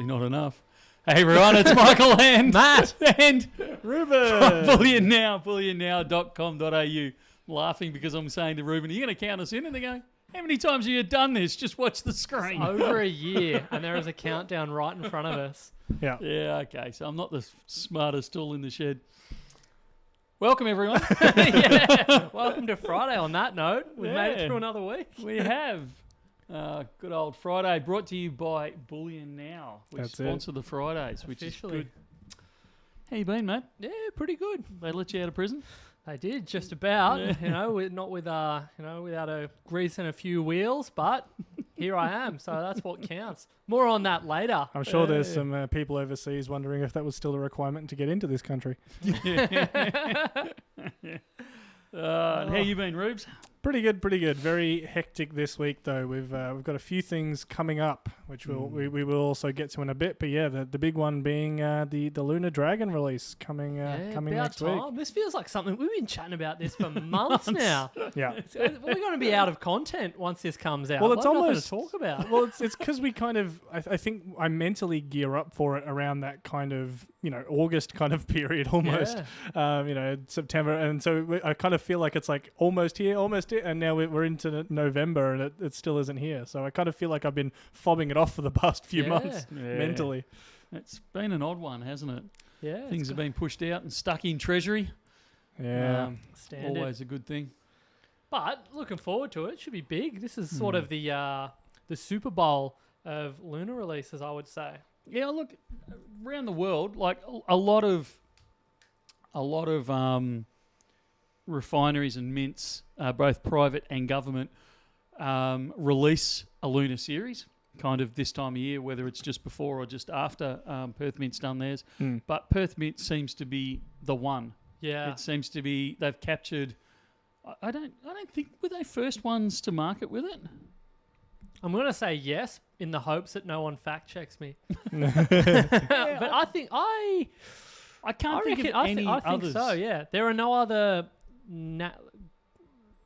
Not enough. Hey everyone, it's Michael and Matt and Ruben from Bullion Now, bullionnow.com.au. I'm laughing because I'm saying to Ruben, are you going to count us in? And they go, how many times have you done this? Just watch the screen. Over a year, and there is a countdown right in front of us. Yeah, okay, so I'm not the smartest tool in the shed. Welcome everyone. Yeah. Welcome to Friday on that note. We've made it through another week. We have. Good old Friday, brought to you by Bullion Now. We sponsor the Fridays, which is good. How you been, mate? Yeah, pretty good. They let you out of prison? They did, just about. Yeah. You know, not with without a grease and a few wheels, but here I am. So that's what counts. More on that later. I'm sure there's some people overseas wondering if that was still a requirement to get into this country. And how you been, Rubes? Pretty good. Very hectic this week, though. We've got a few we will also get to in a bit. But yeah, the big one being the Lunar Dragon release coming next week. This feels like something we've been chatting about this for months now. Yeah, we're going to be out of content once this comes out. Well, it's almost to talk about. Well, it's because we kind of I think I mentally gear up for it around that kind of August kind of period almost. Yeah. September, and so I kind of feel like it's like almost here, and now we're into November and it still isn't here. So I kind of feel like I've been fobbing it off for the past few months mentally. It's been an odd one, hasn't it? Yeah. Things have been pushed out and stuck in Treasury. Yeah. Always a good thing. But looking forward to it. Should be big. This is sort of the Super Bowl of lunar releases, I would say. Yeah, look, around the world, like a lot of refineries and mints, both private and government, release a lunar series kind of this time of year, whether it's just before or just after Perth Mint's done theirs. But Perth Mint seems to be the one. Yeah. It seems to be, they've captured, I don't think, were they first ones to market with it? I'm going to say yes in the hopes that no one fact checks me. But I think I can't think of any I think others. so, yeah. There are no other...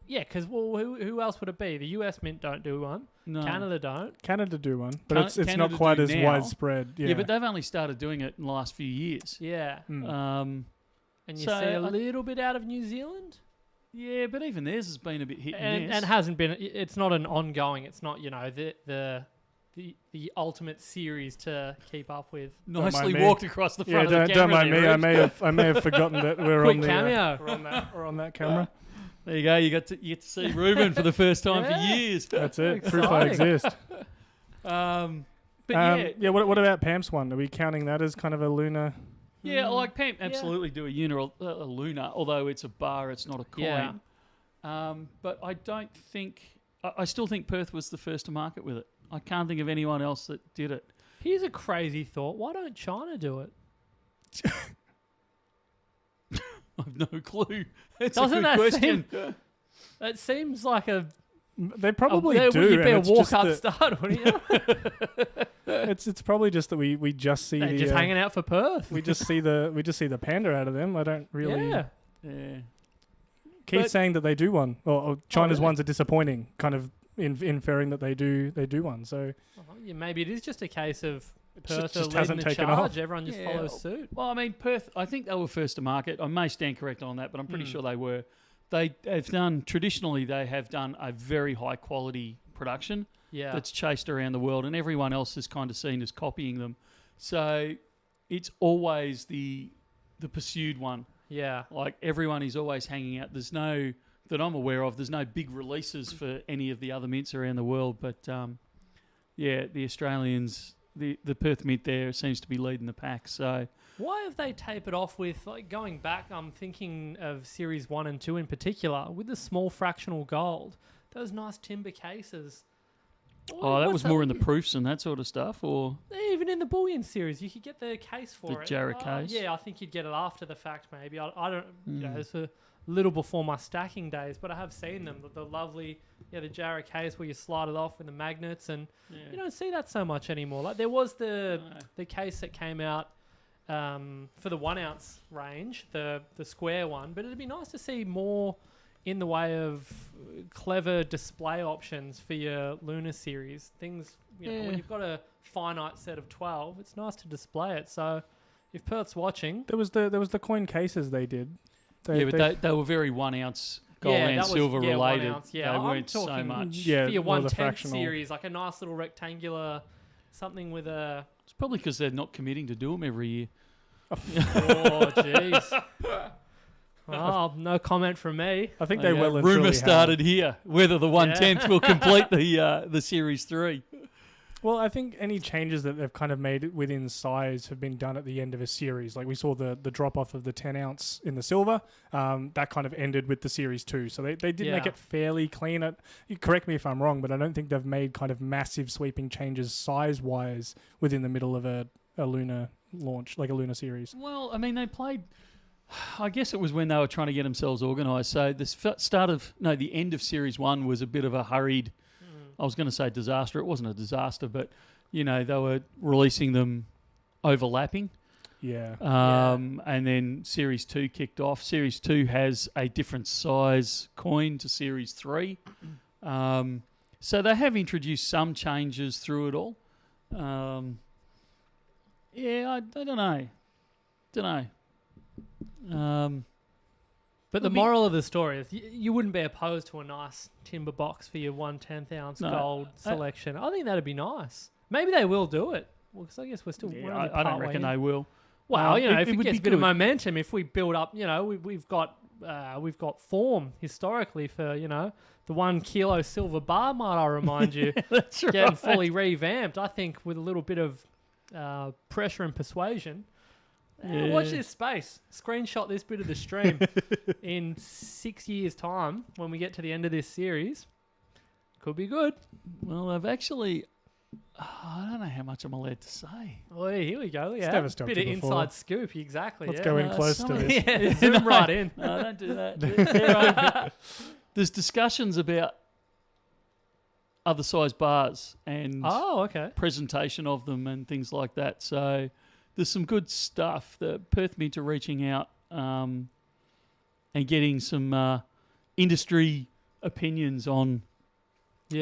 because who else would it be? The US Mint don't do one. No. Canada don't. Canada do one, but it's not quite as now. widespread. Yeah, but they've only started doing it in the last few years. Yeah. And you see a little bit out of New Zealand? Yeah, but even theirs has been a bit hit and miss. And hasn't been. It's not an ongoing. It's not the ultimate series to keep up with. Nicely walked across the front of the camera. Don't mind me. I may have forgotten that we're quick on the cameo. We're on that camera. There you go. You get to see Ruben for the first time for years. That's it. Proof I exist. But What about Pam's one? Are we counting that as kind of a lunar? Yeah, like Pam absolutely do a lunar, although it's a bar, it's not a coin. Yeah. But I don't think... I still think Perth was the first to market with it. I can't think of anyone else that did it. Here's a crazy thought. Why don't China do it? I've no clue. It's Doesn't a good question. It seems like they probably do. You'd be a walk-up start, wouldn't you? It's probably just that we just see they're just hanging out for Perth. We just see the panda out of them. I don't really. Yeah. Keep saying that they do one, or China's ones are disappointing. Kind of inferring that they do one. So maybe it is just a case of Perth just are hasn't leading the taken charge. off. Everyone just follows suit. Well, I mean, Perth, I think they were first to market. I may stand corrected on that, but I'm pretty sure they were. They have done a very high quality production that's chased around the world, and everyone else is kind of seen as copying them. So it's always the pursued one. Yeah. Like everyone is always hanging out. There's no, that I'm aware of, there's no big releases for any of the other mints around the world. But the Australians, the Perth Mint there seems to be leading the pack. So why have they tapered off with, like, going back, I'm thinking of Series 1 and 2 in particular, with the small fractional gold, those nice timber cases. That was more in the proofs and that sort of stuff, or even in the Bullion series, you could get the case for the it. Jarrah case. Yeah, I think you'd get it after the fact. Maybe I don't. It's a little before my stacking days, but I have seen them. The lovely the Jarrah case where you slide it off with the magnets, and you don't see that so much anymore. Like there was the case that came out for the 1 ounce range, the square one, but it'd be nice to see more in the way of clever display options for your Lunar series. Things, you know, when you've got a finite set of 12, it's nice to display it. So if Perth's watching, there was the coin cases they did. They were very 1 ounce gold and silver related. 1 ounce, they weren't talking so much. for your 1/10 series, like a nice little rectangular something with a. It's probably because they're not committing to do them every year. Oh, jeez. Oh, no comment from me. I think they well and truly rumour started here whether the 1/10 will complete the Series 3. Well, I think any changes that they've kind of made within size have been done at the end of a series. Like we saw the drop off of the 10 ounce in the silver. That kind of ended with the Series 2. So they did make it fairly clean. You correct me if I'm wrong, but I don't think they've made kind of massive sweeping changes size-wise within the middle of a Lunar launch, like a Lunar series. Well, I mean, they played... I guess it was when they were trying to get themselves organised. So the end of Series 1 was a bit of a hurried... I was going to say disaster. It wasn't a disaster, but, you know, they were releasing them overlapping. Yeah. And then Series 2 kicked off. Series 2 has a different size coin to Series 3. So they have introduced some changes through it all. I don't know. But the moral of the story is you wouldn't be opposed to a nice timber box for your 1/10 ounce gold selection. I think that'd be nice. Maybe they will do it. Well, because I guess we're still... I don't reckon they will. Well, if it gets a bit of momentum, if we build up, we've got form historically for, the 1 kilo silver bar, might I remind you, That's getting right. fully revamped. I think with a little bit of pressure and persuasion... watch this space. Screenshot this bit of the stream. In 6 years' time, when we get to the end of this series, could be good. Well, I've actually... I don't know how much I'm allowed to say. Oh, here we go. Yeah, never stopped bit you of before. inside scoop. Exactly. Let's go in close to this. Yeah, zoom right in. No, don't do that. There's discussions about other size bars and presentation of them and things like that. So there's some good stuff. The Perth Mint are reaching out and getting some industry opinions on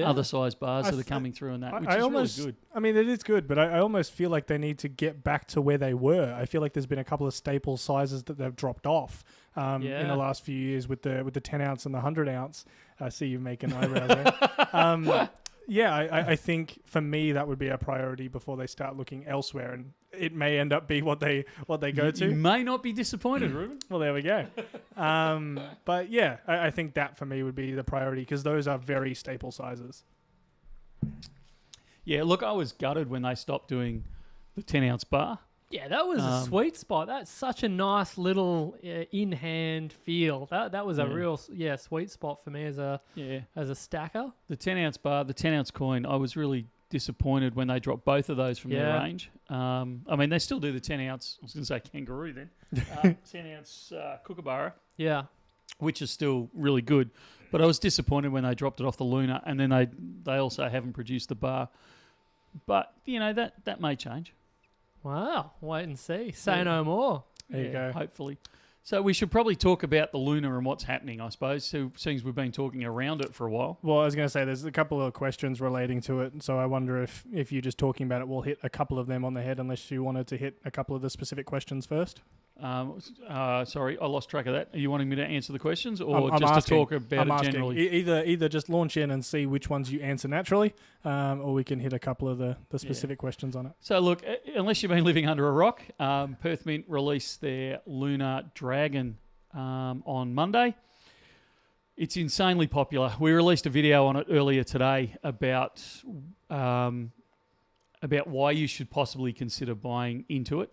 other size bars that are coming through and that, which is really good. I mean, it is good, but I almost feel like they need to get back to where they were. I feel like there's been a couple of staple sizes that they've dropped off in the last few years with the 10 ounce and the 100 ounce. I see you making eyebrows there. I think for me that would be a priority before they start looking elsewhere, and it may end up be what they go to. You may not be disappointed, Ruben. Well, there we go. But yeah, I think that for me would be the priority because those are very staple sizes. Yeah, look, I was gutted when they stopped doing the 10 ounce bar. Yeah, that was a sweet spot. That's such a nice little in-hand feel. That was a real sweet spot for me as a stacker. The 10 ounce bar, the 10 ounce coin, I was really disappointed when they dropped both of those from their range. I mean, they still do the 10 ounce, I was going to say kangaroo then, 10 ounce kookaburra. Yeah. Which is still really good. But I was disappointed when they dropped it off the Lunar, and then they also haven't produced the bar. But, that may change. Wow, wait and see. Say no more. There you go. Hopefully. So we should probably talk about the Lunar and what's happening, I suppose, seeing we've been talking around it for a while. Well, I was going to say there's a couple of questions relating to it, so I wonder if you just talking about it will hit a couple of them on the head unless you wanted to hit a couple of the specific questions first. Sorry, I lost track of that. Are you wanting me to answer the questions or to talk about it generally? Either just launch in and see which ones you answer naturally, or we can hit a couple of the specific questions on it. So look, unless you've been living under a rock, Perth Mint released their Lunar Dragon on Monday. It's insanely popular. We released a video on it earlier today about why you should possibly consider buying into it.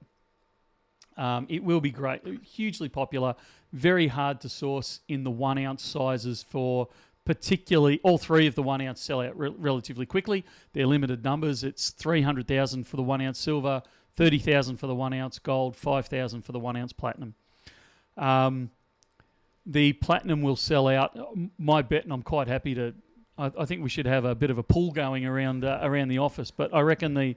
It will be great, hugely popular, very hard to source in the 1 ounce sizes for particularly all three of the 1 ounce sell out relatively quickly. They're limited numbers. It's 300,000 for the 1 ounce silver, 30,000 for the 1 ounce gold, 5,000 for the 1 ounce platinum. The platinum will sell out. My bet, and I'm quite happy to I think we should have a bit of a pool going around the office. But I reckon the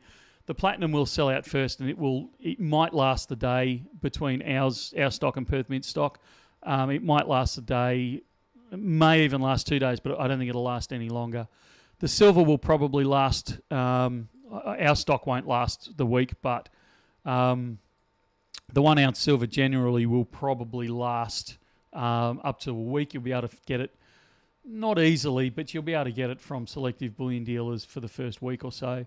Platinum will sell out first, and it might last the day between our stock and Perth Mint stock. It might last the day, it may even last 2 days, but I don't think it'll last any longer. The silver will probably last. Our stock won't last the week, but the 1 ounce silver generally will probably last up to a week. You'll be able to get it. Not easily, but you'll be able to get it from selective bullion dealers for the first week or so.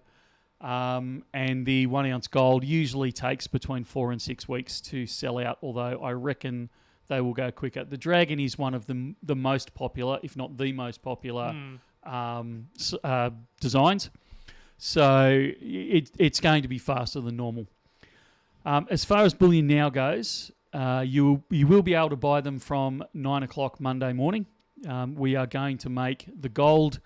And the 1 ounce gold usually takes between 4 and 6 weeks to sell out, although I reckon they will go quicker. The Dragon is one of the most popular, if not the most popular designs. So it's going to be faster than normal. As far as Bullion Now goes, you will be able to buy them from 9 o'clock Monday morning. We are going to make the gold,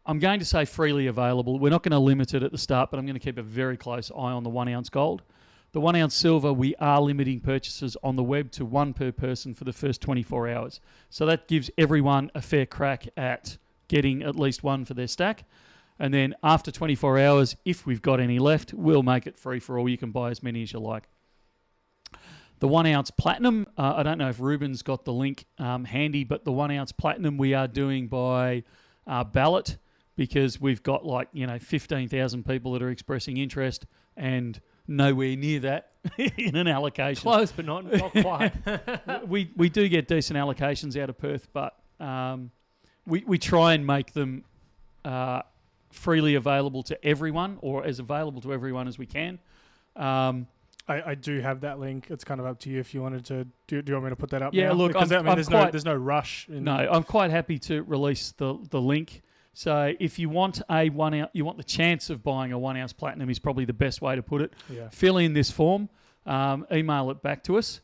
I'm going to say freely available. We're not going to limit it at the start, but I'm going to keep a very close eye on the 1 ounce gold. The 1 ounce silver, we are limiting purchases on the web to 1 per person for the first 24 hours. So that gives everyone a fair crack at getting at least 1 for their stack. And then after 24 hours, if we've got any left, we'll make it free for all. You can buy as many as you like. The 1 ounce platinum, I don't know if Ruben's got the link handy, but the 1 ounce platinum we are doing by ballot, because we've got 15,000 people that are expressing interest and nowhere near that in an allocation. Close, but not quite. we do get decent allocations out of Perth, but we try and make them freely available to everyone, or as available to everyone as we can. I do have that link. It's kind of up to you if you wanted to. Do you want me to put that up? Yeah, now? look, because there's no rush. No, I'm quite happy to release the link. So if you want a 1 ounce, you want the chance of buying a 1 ounce platinum is probably the best way to put it. Yeah. Fill in this form, email it back to us.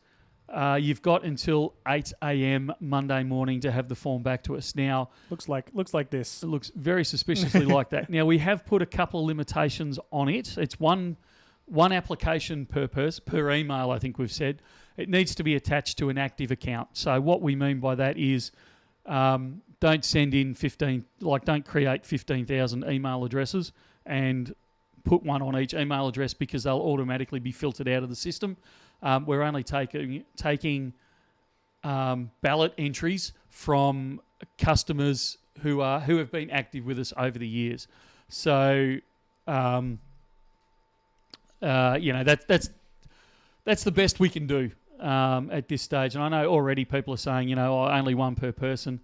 You've got until 8 a.m. Monday morning to have the form back to us. Now, looks like this. It looks very suspiciously like that. Now, we have put a couple of limitations on it. It's one application per email, I think we've said. It needs to be attached to an active account. So what we mean by that is don't send in don't create 15,000 email addresses and put one on each email address, because they'll automatically be filtered out of the system. We're only taking ballot entries from customers who have been active with us over the years. So that's the best we can do at this stage. And I know already people are saying, only 1 per person.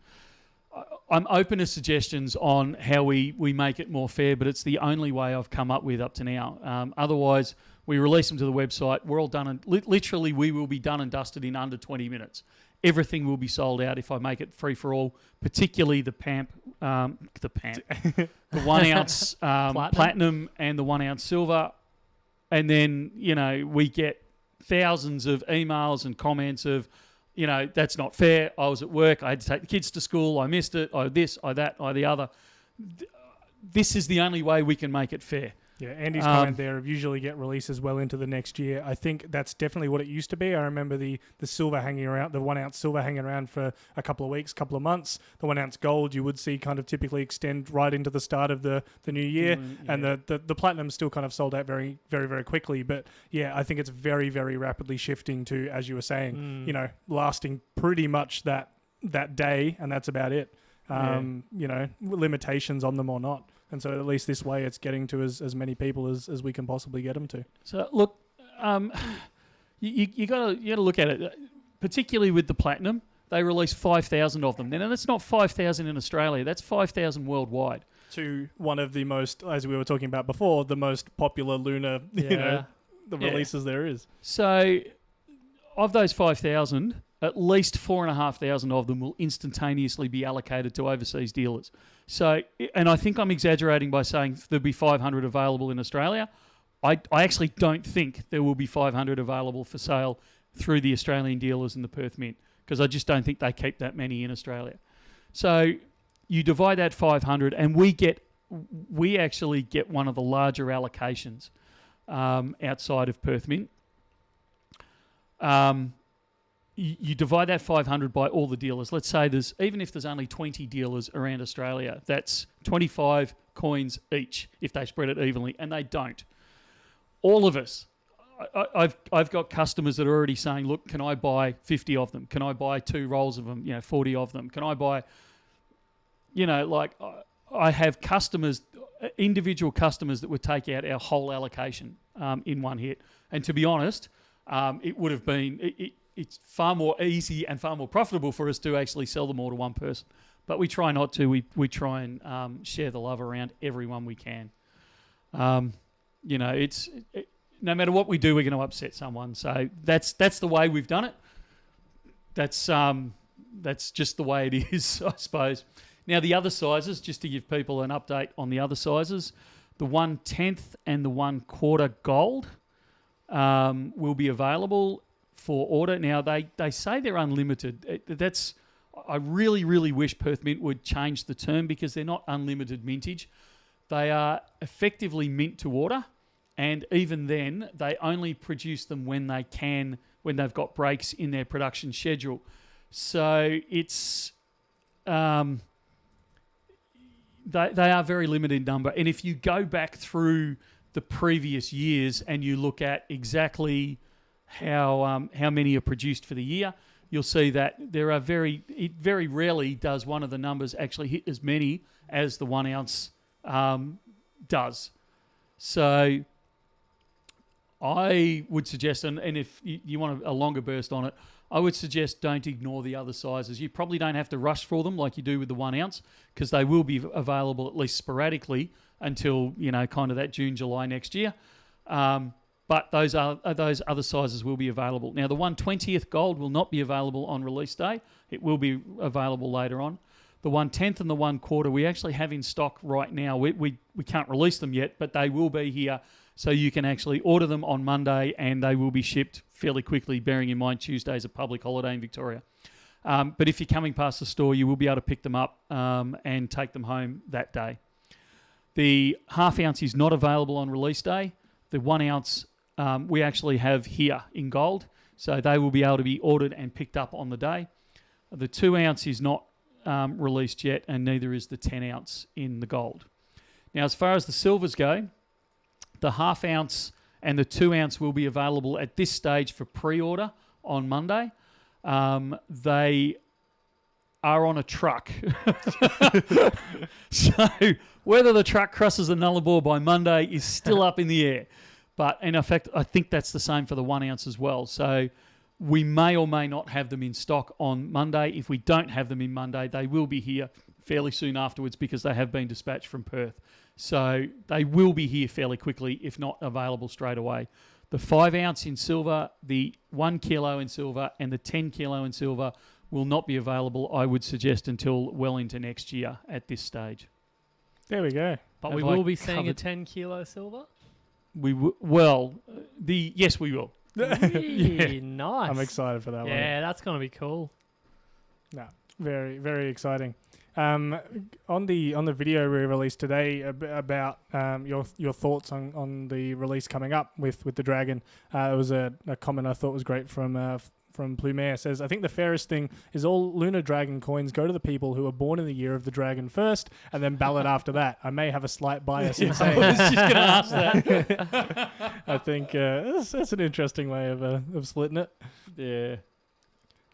I'm open to suggestions on how we make it more fair, but it's the only way I've come up with up to now. Otherwise, we release them to the website. We're all done, and literally we will be done and dusted in under 20 minutes. Everything will be sold out if I make it free for all, particularly the 1 ounce platinum and the 1 ounce silver. And then, we get thousands of emails and comments of, that's not fair. I was at work. I had to take the kids to school. I missed it. I this, I that, I the other. This is the only way we can make it fair. Yeah, Andy's comment there of usually get releases well into the next year. I think that's definitely what it used to be. I remember the silver hanging around, the 1 ounce silver hanging around for a couple of weeks, couple of months. The 1 ounce gold you would see kind of typically extend right into the start of the new year. Yeah. And the platinum still kind of sold out very, very, very quickly. But yeah, I think it's very, very rapidly shifting to, as you were saying, lasting pretty much that day, and that's about it. Limitations on them or not. And so at least this way it's getting to as many people as we can possibly get them to. So look, you got to look at it, particularly with the platinum. They release 5,000 of them. Now that's not 5,000 in Australia. That's 5,000 worldwide. To one of the most, as we were talking about before, the most popular lunar, releases there is. So of those 5,000, at least 4,500 of them will instantaneously be allocated to overseas dealers. So, and I think I'm exaggerating by saying there'll be 500 available in Australia. I actually don't think there will be 500 available for sale through the Australian dealers in the Perth Mint, because I just don't think they keep that many in Australia. So you divide that 500, and we actually get one of the larger allocations outside of Perth Mint. you divide that 500 by all the dealers. Let's say even if there's only 20 dealers around Australia, that's 25 coins each if they spread it evenly, and they don't. All of us, I've got customers that are already saying, look, can I buy 50 of them? Can I buy 2 rolls of them? 40 of them? Can I buy, I have customers, individual customers that would take out our whole allocation in one hit. And to be honest, it would have been, it's far more easy and far more profitable for us to actually sell them all to one person. But we try not to. We try and share the love around everyone we can. No matter what we do, we're going to upset someone. So that's the way we've done it. That's just the way it is, I suppose. Now, the other sizes, just to give people an update on the other sizes, the 1/10 and the 1/4 gold will be available for order. Now, they say they're unlimited. I really, really wish Perth Mint would change the term, because they're not unlimited mintage. They are effectively mint to order, and even then, they only produce them when they've got breaks in their production schedule. So it's... They are very limited number. And if you go back through the previous years and you look at exactly how many are produced for the year, you'll see that it very rarely does one of the numbers actually hit as many as the 1 ounce does. So I would suggest, and if you want a longer burst on it, I would suggest don't ignore the other sizes. You probably don't have to rush for them like you do with the 1 ounce, because they will be available at least sporadically until, kind of that June, July next year. But those other sizes will be available. Now, the 1/20th gold will not be available on release day. It will be available later on. The 1/10 and the 1/4 we actually have in stock right now. We can't release them yet, but they will be here. So you can actually order them on Monday, and they will be shipped fairly quickly, bearing in mind Tuesday is a public holiday in Victoria. But if you're coming past the store, you will be able to pick them up and take them home that day. The 1/2 ounce is not available on release day. The 1 ounce we actually have here in gold, so they will be able to be ordered and picked up on the day. The 2 ounce is not released yet, and neither is the 10 ounce in the gold. Now, as far as the silvers go, the 1/2 ounce and the 2 ounce will be available at this stage for pre-order on Monday. They are on a truck. So whether the truck crosses the Nullarbor by Monday is still up in the air. But in effect, I think that's the same for the 1 ounce as well. So we may or may not have them in stock on Monday. If we don't have them in Monday, they will be here fairly soon afterwards, because they have been dispatched from Perth. So they will be here fairly quickly, if not available straight away. The 5 ounce in silver, the 1 kilo in silver, and the 10 kilo in silver will not be available, I would suggest, until well into next year at this stage. There we go. But we will be seeing a 10 kilo silver? Yes, we will. Yeah. Nice. I'm excited for that one. Yeah, that's going to be cool. No, very, very exciting. On the video we released today about your thoughts on the release coming up with the Dragon, it was a comment I thought was great from Plumer. Says, I think the fairest thing is all Lunar Dragon coins go to the people who were born in the year of the Dragon first, and then ballot after that. I may have a slight bias in saying I was just going to ask that. I think that's an interesting way of splitting it. Yeah.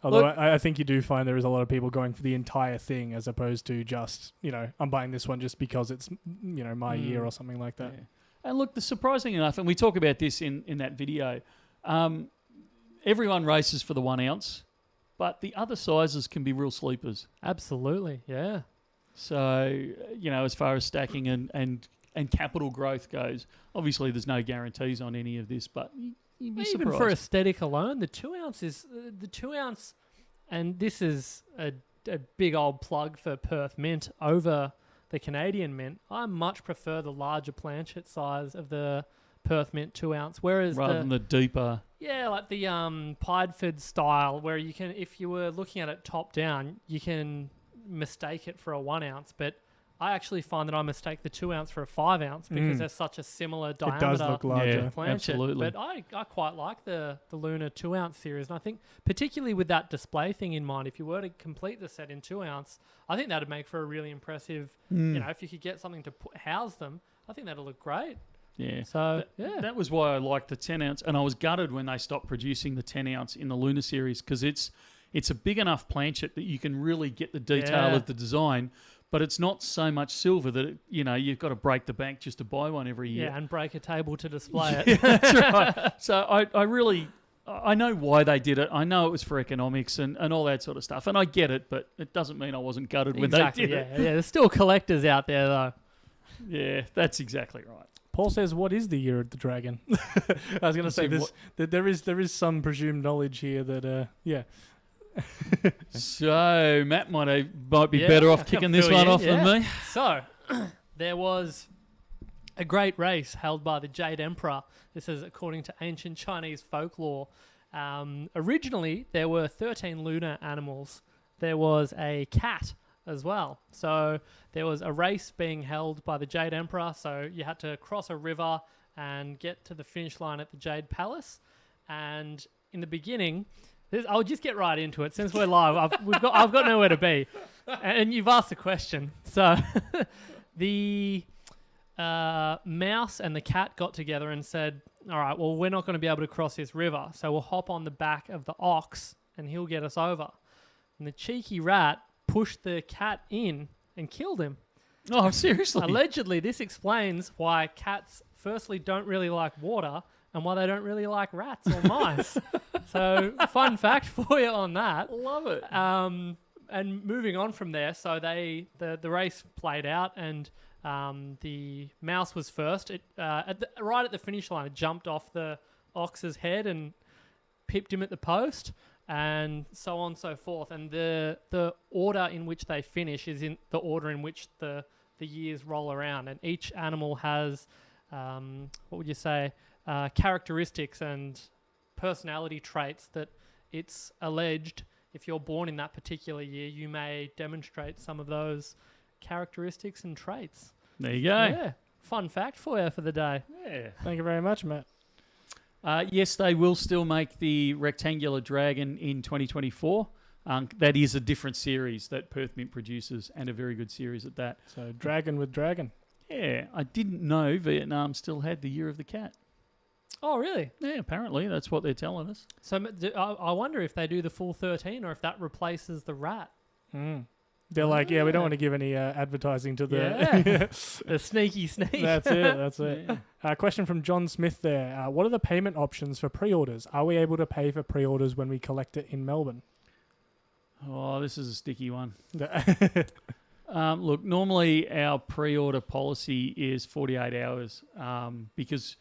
Although I think you do find there is a lot of people going for the entire thing, as opposed to just, I'm buying this one just because it's, my year or something like that. Yeah. And look, surprising enough, and we talk about this in that video, everyone races for the 1 ounce, but the other sizes can be real sleepers. Absolutely, yeah. So, as far as stacking and capital growth goes, obviously there's no guarantees on any of this, but you'd be even surprised. for aesthetic alone, the 2 ounce is the 2 ounce, and this is a big old plug for Perth Mint over the Canadian Mint. I much prefer the larger planchet size of the Perth Mint 2 ounce, whereas rather than the deeper. Yeah, like the Pideford style, where you can, if you were looking at it top down, you can mistake it for a 1 ounce, but I actually find that I mistake the 2 ounce for a 5 ounce because they're such a similar diameter. It does look larger. Planchet. Absolutely. But I quite like the Luna 2 ounce series. And I think particularly with that display thing in mind, if you were to complete the set in 2 ounce, I think that'd make for a really impressive, if you could get something to house them, I think that'd look great. Yeah. So, that was why I liked the 10 ounce. And I was gutted when they stopped producing the 10 ounce in the Luna series because it's a big enough planchet that you can really get the detail of the design. But it's not so much silver that, you've got to break the bank just to buy one every year. Yeah, and break a table to display it. That's right. So I know why they did it. I know it was for economics and all that sort of stuff. And I get it, but it doesn't mean I wasn't gutted when they did it. Yeah, there's still collectors out there, though. Yeah, that's exactly right. Paul says, "What is the year of the dragon?" I was going to say there is some presumed knowledge here that So Matt might be better off kicking this one off than me. So there was a great race held by the Jade Emperor. This is according to ancient Chinese folklore. Originally, there were 13 lunar animals. There was a cat as well. So there was a race being held by the Jade Emperor. So you had to cross a river and get to the finish line at the Jade Palace. And in the beginning, I'll just get right into it since we're live. I've got nowhere to be, and you've asked a question. So the mouse and the cat got together and said, "All right, well, we're not going to be able to cross this river, so we'll hop on the back of the ox, and he'll get us over." And the cheeky rat pushed the cat in and killed him. Oh, seriously? Allegedly, this explains why cats, firstly, don't really like water, and why they don't really like rats or mice. So, fun fact for you on that. Love it. And moving on from there, so the race played out, and the mouse was first. It right at the finish line, it jumped off the ox's head and pipped him at the post, and so on and so forth. And the order in which they finish is in the order in which the years roll around, and each animal has what would you say? Characteristics and personality traits that it's alleged if you're born in that particular year, you may demonstrate some of those characteristics and traits. There you go. Yeah. Fun fact for you for the day. Yeah. Thank you very much, Matt. Yes, they will still make the rectangular dragon in 2024. That is a different series that Perth Mint produces, and a very good series at that. So dragon with dragon. Yeah, I didn't know Vietnam still had the Year of the Cat. Oh, really? Yeah, apparently that's what they're telling us. So I wonder if they do the full 13 or if that replaces the rat. They're like, we don't want to give any advertising to the the sneaky sneak. That's it. Yeah. Question from John Smith there. What are the payment options for pre-orders? Are we able to pay for pre-orders when we collect it in Melbourne? Oh, this is a sticky one. Look, normally our pre-order policy is 48 hours because,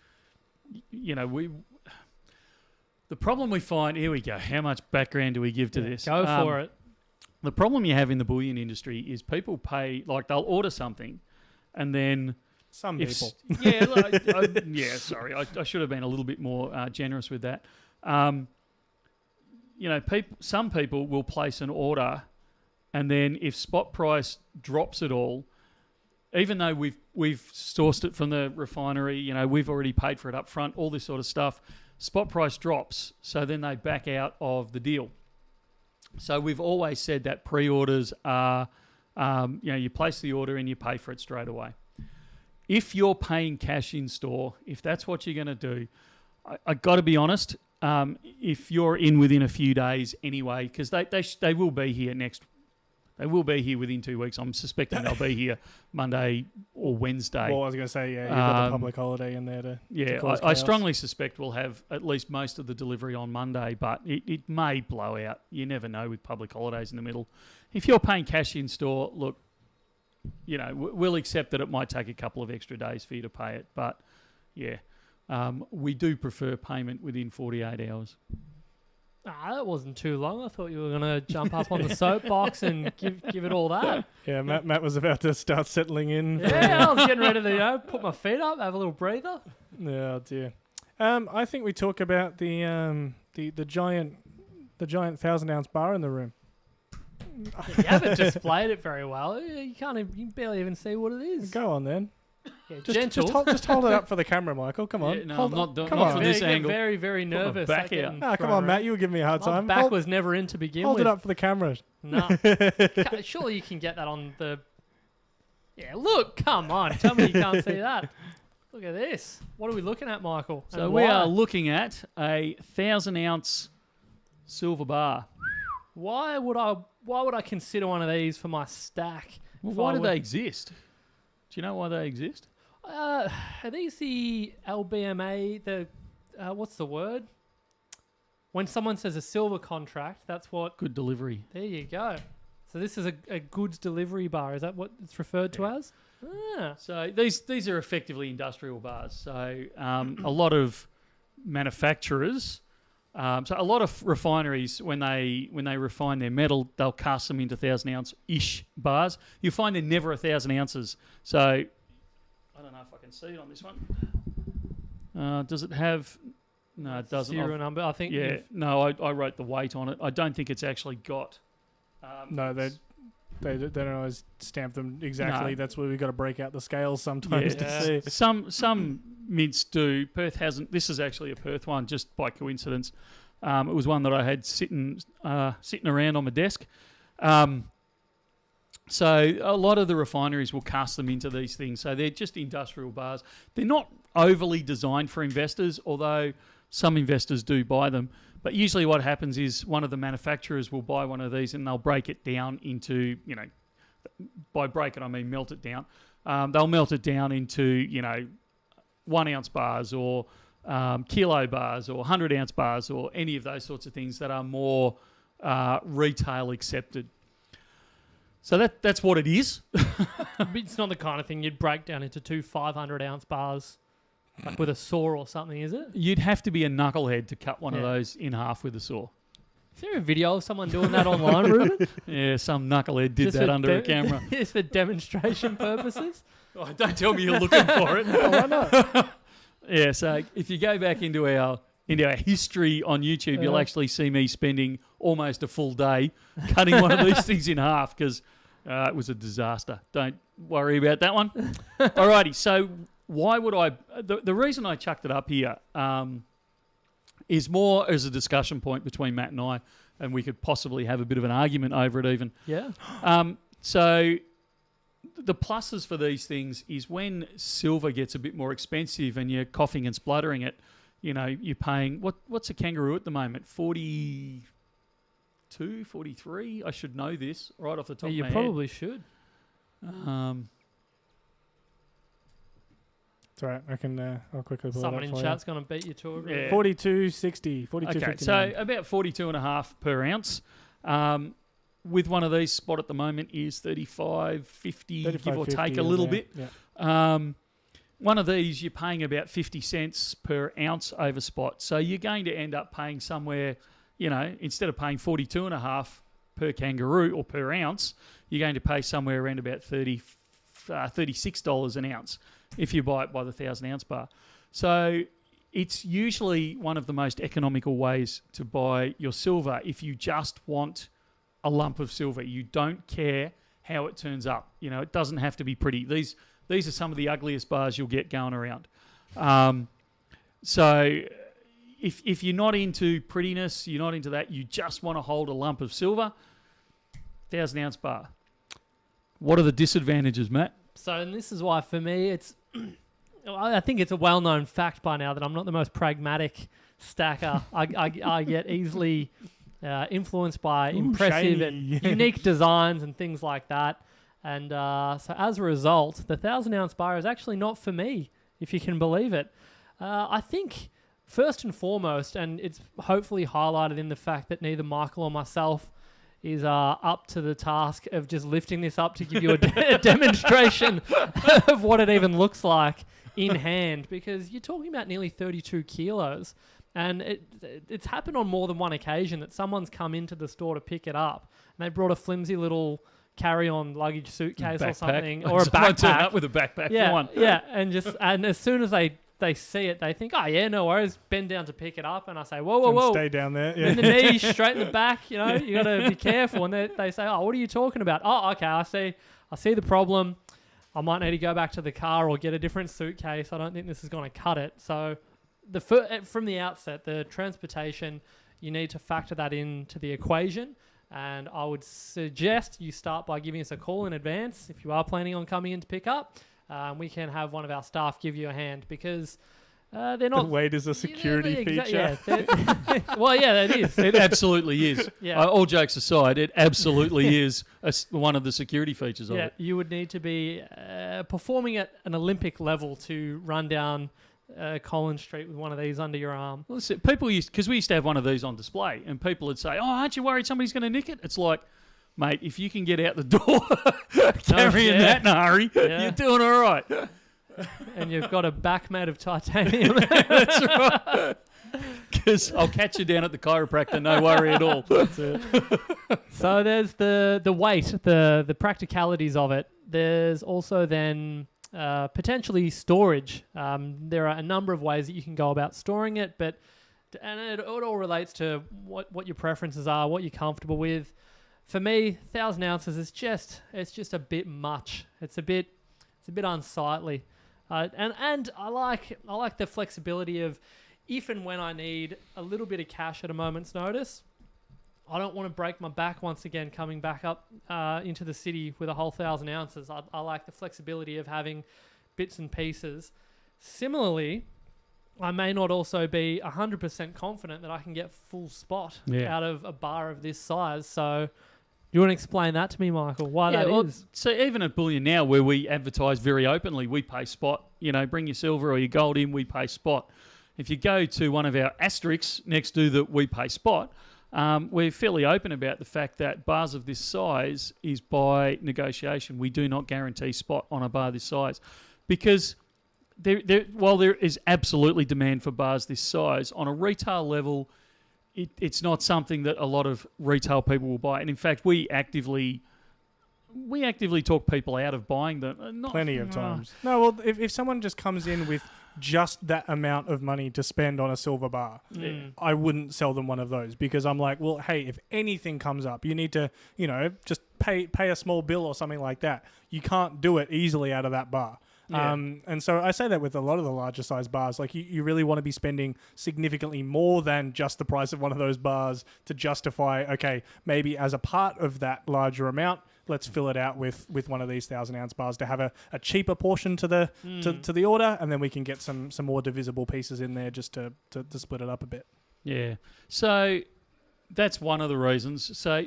the problem we find, here we go, how much background do we give to this? Go for it. The problem you have in the bullion industry is people pay, like they'll order something and then... Some people. Sorry. I should have been a little bit more generous with that. Some people will place an order, and then if spot price drops at all, even though we've sourced it from the refinery, we've already paid for it up front, all this sort of stuff, spot price drops, so then they back out of the deal. So we've always said that pre-orders are, you place the order and you pay for it straight away. If you're paying cash in store, if that's what you're going to do, I got to be honest, if you're in within a few days anyway, because they will be here they will be here within 2 weeks. I'm suspecting they'll be here Monday or Wednesday. Well, I was going to say, you've got the public holiday in there to cause I chaos. strongly suspect we'll have at least most of the delivery on Monday, but it may blow out. You never know with public holidays in the middle. If you're paying cash in store, look, we'll accept that it might take a couple of extra days for you to pay it, but we do prefer payment within 48 hours. That wasn't too long. I thought you were going to jump up on the soapbox and give it all that. Yeah, Matt was about to start settling in. Yeah, I was getting ready to put my feet up, have a little breather. Oh dear. I think we talk about the giant 1,000-ounce bar in the room. You haven't displayed it very well. You can barely even see what it is. Go on then. Yeah, Just gentle. just hold it up for the camera, Michael. Come on. Yeah, no, Hold I'm on. not doing Come not on. from this Get angle. very, very nervous. back I out. can Ah, come throw on, it. Matt. You were giving me a hard My time. back was never in to begin Hold with. it up for the camera. No. Surely you can get that on the... Yeah, look. Come on. Tell me you can't see that. Look at this. What are we looking at, Michael? So And we why? are looking at a 1,000-ounce silver bar. Why would I consider one of these for my stack? Well, if why I do were- they exist? Do you know why they exist? Are these the LBMA? What's the word? When someone says a silver contract, that's what. Good delivery. There you go. So this is a goods delivery bar. Is that what it's referred to as? Ah. So these are effectively industrial bars. So a lot of manufacturers, so a lot of refineries, when they refine their metal, they'll cast them into 1,000-ounce-ish bars. You'll find they're never 1,000 ounces. So I don't know if I can see it on this one. Does it have... No, it doesn't. Serial number. I think. Yeah, no, I wrote the weight on it. I don't think it's actually got... No, they don't always stamp them exactly. No. That's where we've got to break out the scales sometimes Yeah. to see. Some mints do. Perth hasn't. This is actually a Perth one, just by coincidence. It was one that I had sitting around on my desk. So a lot of the refineries will cast them into these things. So they're just industrial bars. They're not overly designed for investors, although some investors do buy them. But usually what happens is one of the manufacturers will buy one of these and they'll break it down into, by break it I mean melt it down. They'll melt it down into, 1 ounce bars or kilo bars or 100 ounce bars or any of those sorts of things that are more retail accepted. So that's what it is. It's not the kind of thing you'd break down into two 500-ounce bars, like with a saw or something, is it? You'd have to be a knucklehead to cut one of Yeah. those in half with a saw. Is there a video of someone doing that online, Ruben? Yeah, some knucklehead did Just that for under a camera. Just for demonstration purposes? Oh, don't tell me you're looking for it. Oh, why not? Yeah, so if you go back into our history on YouTube, you'll actually see me spending almost a full day cutting one of these things in half because it was a disaster. Don't worry about that one. Alrighty, so why would I... The reason I chucked it up here is more as a discussion point between Matt and we could possibly have a bit of an argument over it even. Yeah. So the pluses for these things is when silver gets a bit more expensive and you're coughing and spluttering it, you're paying... What's a kangaroo at the moment? 42, 43? I should know this right off the top of You my probably should. head. It's all right. I can. I'll quickly pull Someone it in up for chat's going to beat you to it. Yeah. 42.60, 42.59. Okay, so about 42.5 per ounce. With one of these, spot at the moment is 35.50, give or take a little bit. Yeah. One of these, you're paying about 50 cents per ounce over spot. So you're going to end up paying somewhere, instead of paying 42.5 per kangaroo or per ounce, you're going to pay somewhere around about $36 an ounce if you buy it by the 1,000-ounce bar. So it's usually one of the most economical ways to buy your silver if you just want a lump of silver. You don't care how it turns up. It doesn't have to be pretty. These are some of the ugliest bars you'll get going around. So if you're not into prettiness, you're not into that, you just want to hold a lump of silver, 1,000-ounce bar. What are the disadvantages, Matt? So, and this is why for me it's... I think it's a well-known fact by now that I'm not the most pragmatic stacker. I get easily influenced by impressive shiny. and unique designs and things like that. And so as a result, the 1,000-ounce bar is actually not for me, if you can believe it. I think first and foremost, and it's hopefully highlighted in the fact that neither Michael or myself is up to the task of just lifting this up to give you a demonstration of what it even looks like in hand, because you're talking about nearly 32 kilos. And it's happened on more than one occasion that someone's come into the store to pick it up and they brought a flimsy little carry-on luggage suitcase or something, or a Someone backpack. turned up with a backpack. Yeah, for one. yeah, and as soon as they they see it, they think, oh yeah, no worries, bend down to pick it up, and I say, whoa, stay down there. Yeah. In the knee, straight in the back. You know, you got to be careful. And they say, oh, what are you talking about? Oh, okay, I see the problem. I might need to go back to the car or get a different suitcase. I don't think this is going to cut it. So from the outset, the transportation, you need to factor that into the equation. And I would suggest you start by giving us a call in advance if you are planning on coming in to pick up. We can have one of our staff give you a hand because they're not... The weight is a security feature. Yeah, well, yeah, it is. It absolutely is. Yeah. All jokes aside, it absolutely is one of the security features of it. You would need to be performing at an Olympic level to run down Collins Street with one of these under your arm. Well, people because we used to have one of these on display, and people would say, "Oh, aren't you worried somebody's going to nick it?" It's like, mate, if you can get out the door carrying that in a hurry, you're doing all right. And you've got a back mat of titanium. That's right. Because I'll catch you down at the chiropractor, no worry at all. That's it. So there's the weight, the practicalities of it. There's also then potentially storage. There are a number of ways that you can go about storing it, and it all relates to what your preferences are, what you're comfortable with. For me, 1,000 ounces is just a bit much. It's a bit unsightly, and I like the flexibility of if and when I need a little bit of cash at a moment's notice. I don't want to break my back once again coming back up into the city with a whole 1,000 ounces. I like the flexibility of having bits and pieces. Similarly, I may not also be 100% confident that I can get full spot out of a bar of this size. So you want to explain that to me, Michael, why that is? So even at Bullion Now, where we advertise very openly, we pay spot. You know, bring your silver or your gold in, we pay spot. If you go to one of our asterisks next to the we pay spot, we're fairly open about the fact that bars of this size is by negotiation. We do not guarantee spot on a bar this size because while there is absolutely demand for bars this size, on a retail level, it's not something that a lot of retail people will buy. And in fact, we actively talk people out of buying them. Plenty of times. No, well, if someone just comes in with just that amount of money to spend on a silver bar, I wouldn't sell them one of those because I'm like, well, hey, if anything comes up, you need to, just pay a small bill or something like that. You can't do it easily out of that bar. Yeah. And so I say that with a lot of the larger size bars, like you really want to be spending significantly more than just the price of one of those bars to justify, okay, maybe as a part of that larger amount, let's fill it out with one of these 1,000 ounce bars to have a cheaper portion to the to the order, and then we can get some more divisible pieces in there just to split it up a bit. Yeah. So that's one of the reasons. So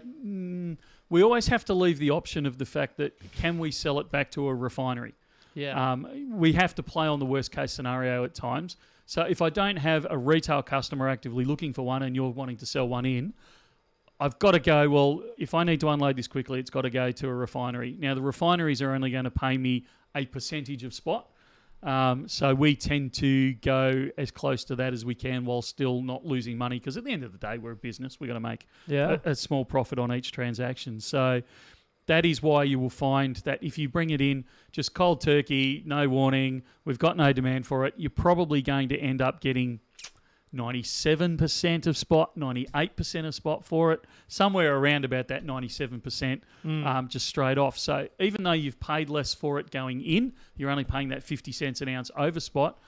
we always have to leave the option of the fact that can we sell it back to a refinery? Yeah. We have to play on the worst case scenario at times. So if I don't have a retail customer actively looking for one and you're wanting to sell one in, I've got to go, well, if I need to unload this quickly, it's got to go to a refinery. Now, the refineries are only going to pay me a percentage of spot. So we tend to go as close to that as we can while still not losing money because at the end of the day, we're a business. We've got to make a small profit on each transaction. So that is why you will find that if you bring it in just cold turkey, no warning, we've got no demand for it, you're probably going to end up getting 97% of spot, 98% of spot for it, somewhere around about that 97% just straight off. So even though you've paid less for it going in, you're only paying that 50 cents an ounce over spot.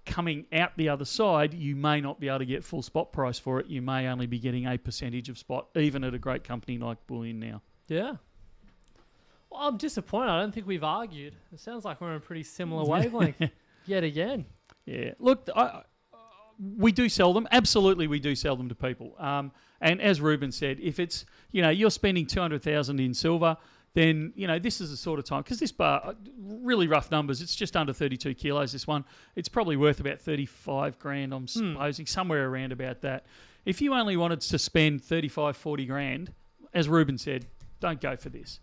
Coming out the other side, you may not be able to get full spot price for it. You may only be getting a percentage of spot, even at a great company like Bullion Now. Yeah. Well, I'm disappointed. I don't think we've argued. It sounds like we're on a pretty similar wavelength yet again. Yeah. Look, we do sell them. Absolutely, we do sell them to people. And as Ruben said, if it's, you're spending $200,000 in silver, then, this is the sort of time, because this bar, really rough numbers, it's just under 32 kilos, this one. It's probably worth about 35 grand, I'm supposing, somewhere around about that. If you only wanted to spend 35, 40 grand, as Ruben said, don't go for this.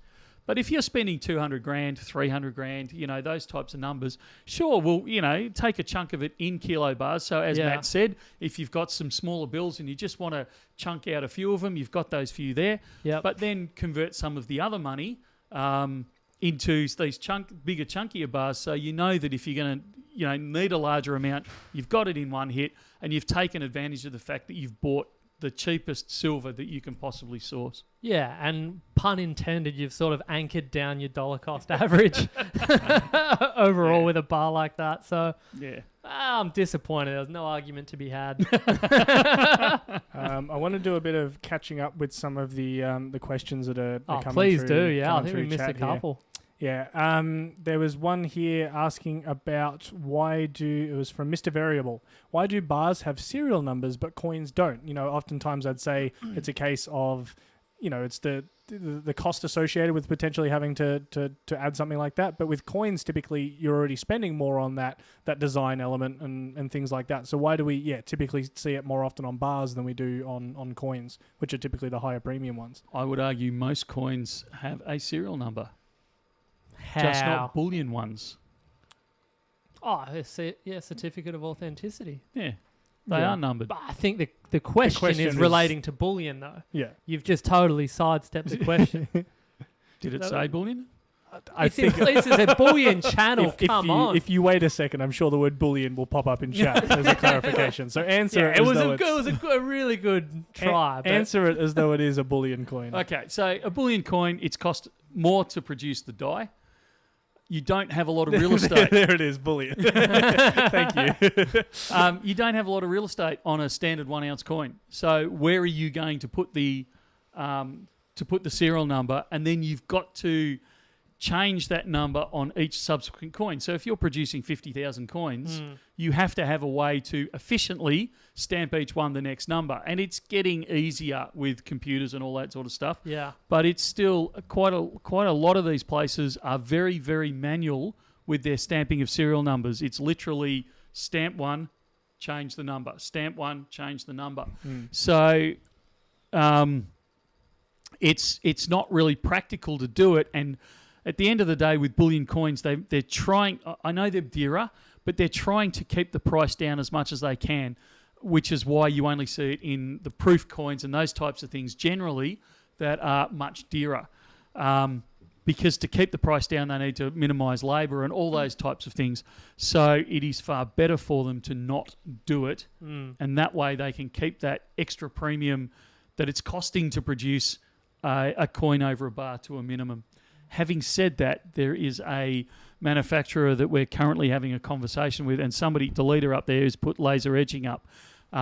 But if you're spending 200 grand, 300 grand, those types of numbers, sure, we'll, take a chunk of it in kilo bars. So as Matt said, if you've got some smaller bills and you just want to chunk out a few of them, you've got those few there. Yep. But then convert some of the other money into these bigger, chunkier bars. So you know that if you're going to, need a larger amount, you've got it in one hit, and you've taken advantage of the fact that you've bought the cheapest silver that you can possibly source. Yeah, and pun intended, you've sort of anchored down your dollar cost average overall with a bar like that. So yeah, I'm disappointed. There's no argument to be had. I want to do a bit of catching up with some of the questions that are coming please through. do. Yeah, I think we missed a couple. Yeah, there was one here asking about it was from Mr. Variable. Why do bars have serial numbers but coins don't? Oftentimes I'd say it's a case of, it's the cost associated with potentially having to add something like that. But with coins, typically you're already spending more on that design element and things like that. So why do we typically see it more often on bars than we do on coins, which are typically the higher premium ones? I would argue most coins have a serial number. How? Just not bullion ones. Oh, certificate of authenticity. Yeah, they are numbered. But I think the question is relating to bullion, though. Yeah. You've just totally sidestepped the question. Did it say bullion? I think this is a bullion channel. Come on. If you wait a second, I'm sure the word bullion will pop up in chat as a clarification. So answer it. It was a really good try. Answer it as though it is a bullion coin. Okay, so a bullion coin, it's cost more to produce the die. You don't have a lot of real estate. There it is, bullion. Thank you. You don't have a lot of real estate on a standard 1 ounce coin. So where are you going to put the serial number? And then you've got to change that number on each subsequent coin. So if you're producing 50,000 coins, you have to have a way to efficiently stamp each one the next number. And it's getting easier with computers and all that sort of stuff. Yeah. But it's still quite a lot of these places are very, very manual with their stamping of serial numbers. It's literally stamp one, change the number. Stamp one, change the number. So it's not really practical to do it. And at the end of the day, with bullion coins, they're trying. I know they're dearer, but they're trying to keep the price down as much as they can, which is why you only see it in the proof coins and those types of things generally that are much dearer. Because to keep the price down, they need to minimise labour and all those types of things. So it is far better for them to not do it, and that way they can keep that extra premium that it's costing to produce a coin over a bar to a minimum. Having said that, there is a manufacturer that we're currently having a conversation with, and the leader up there has put laser edging up.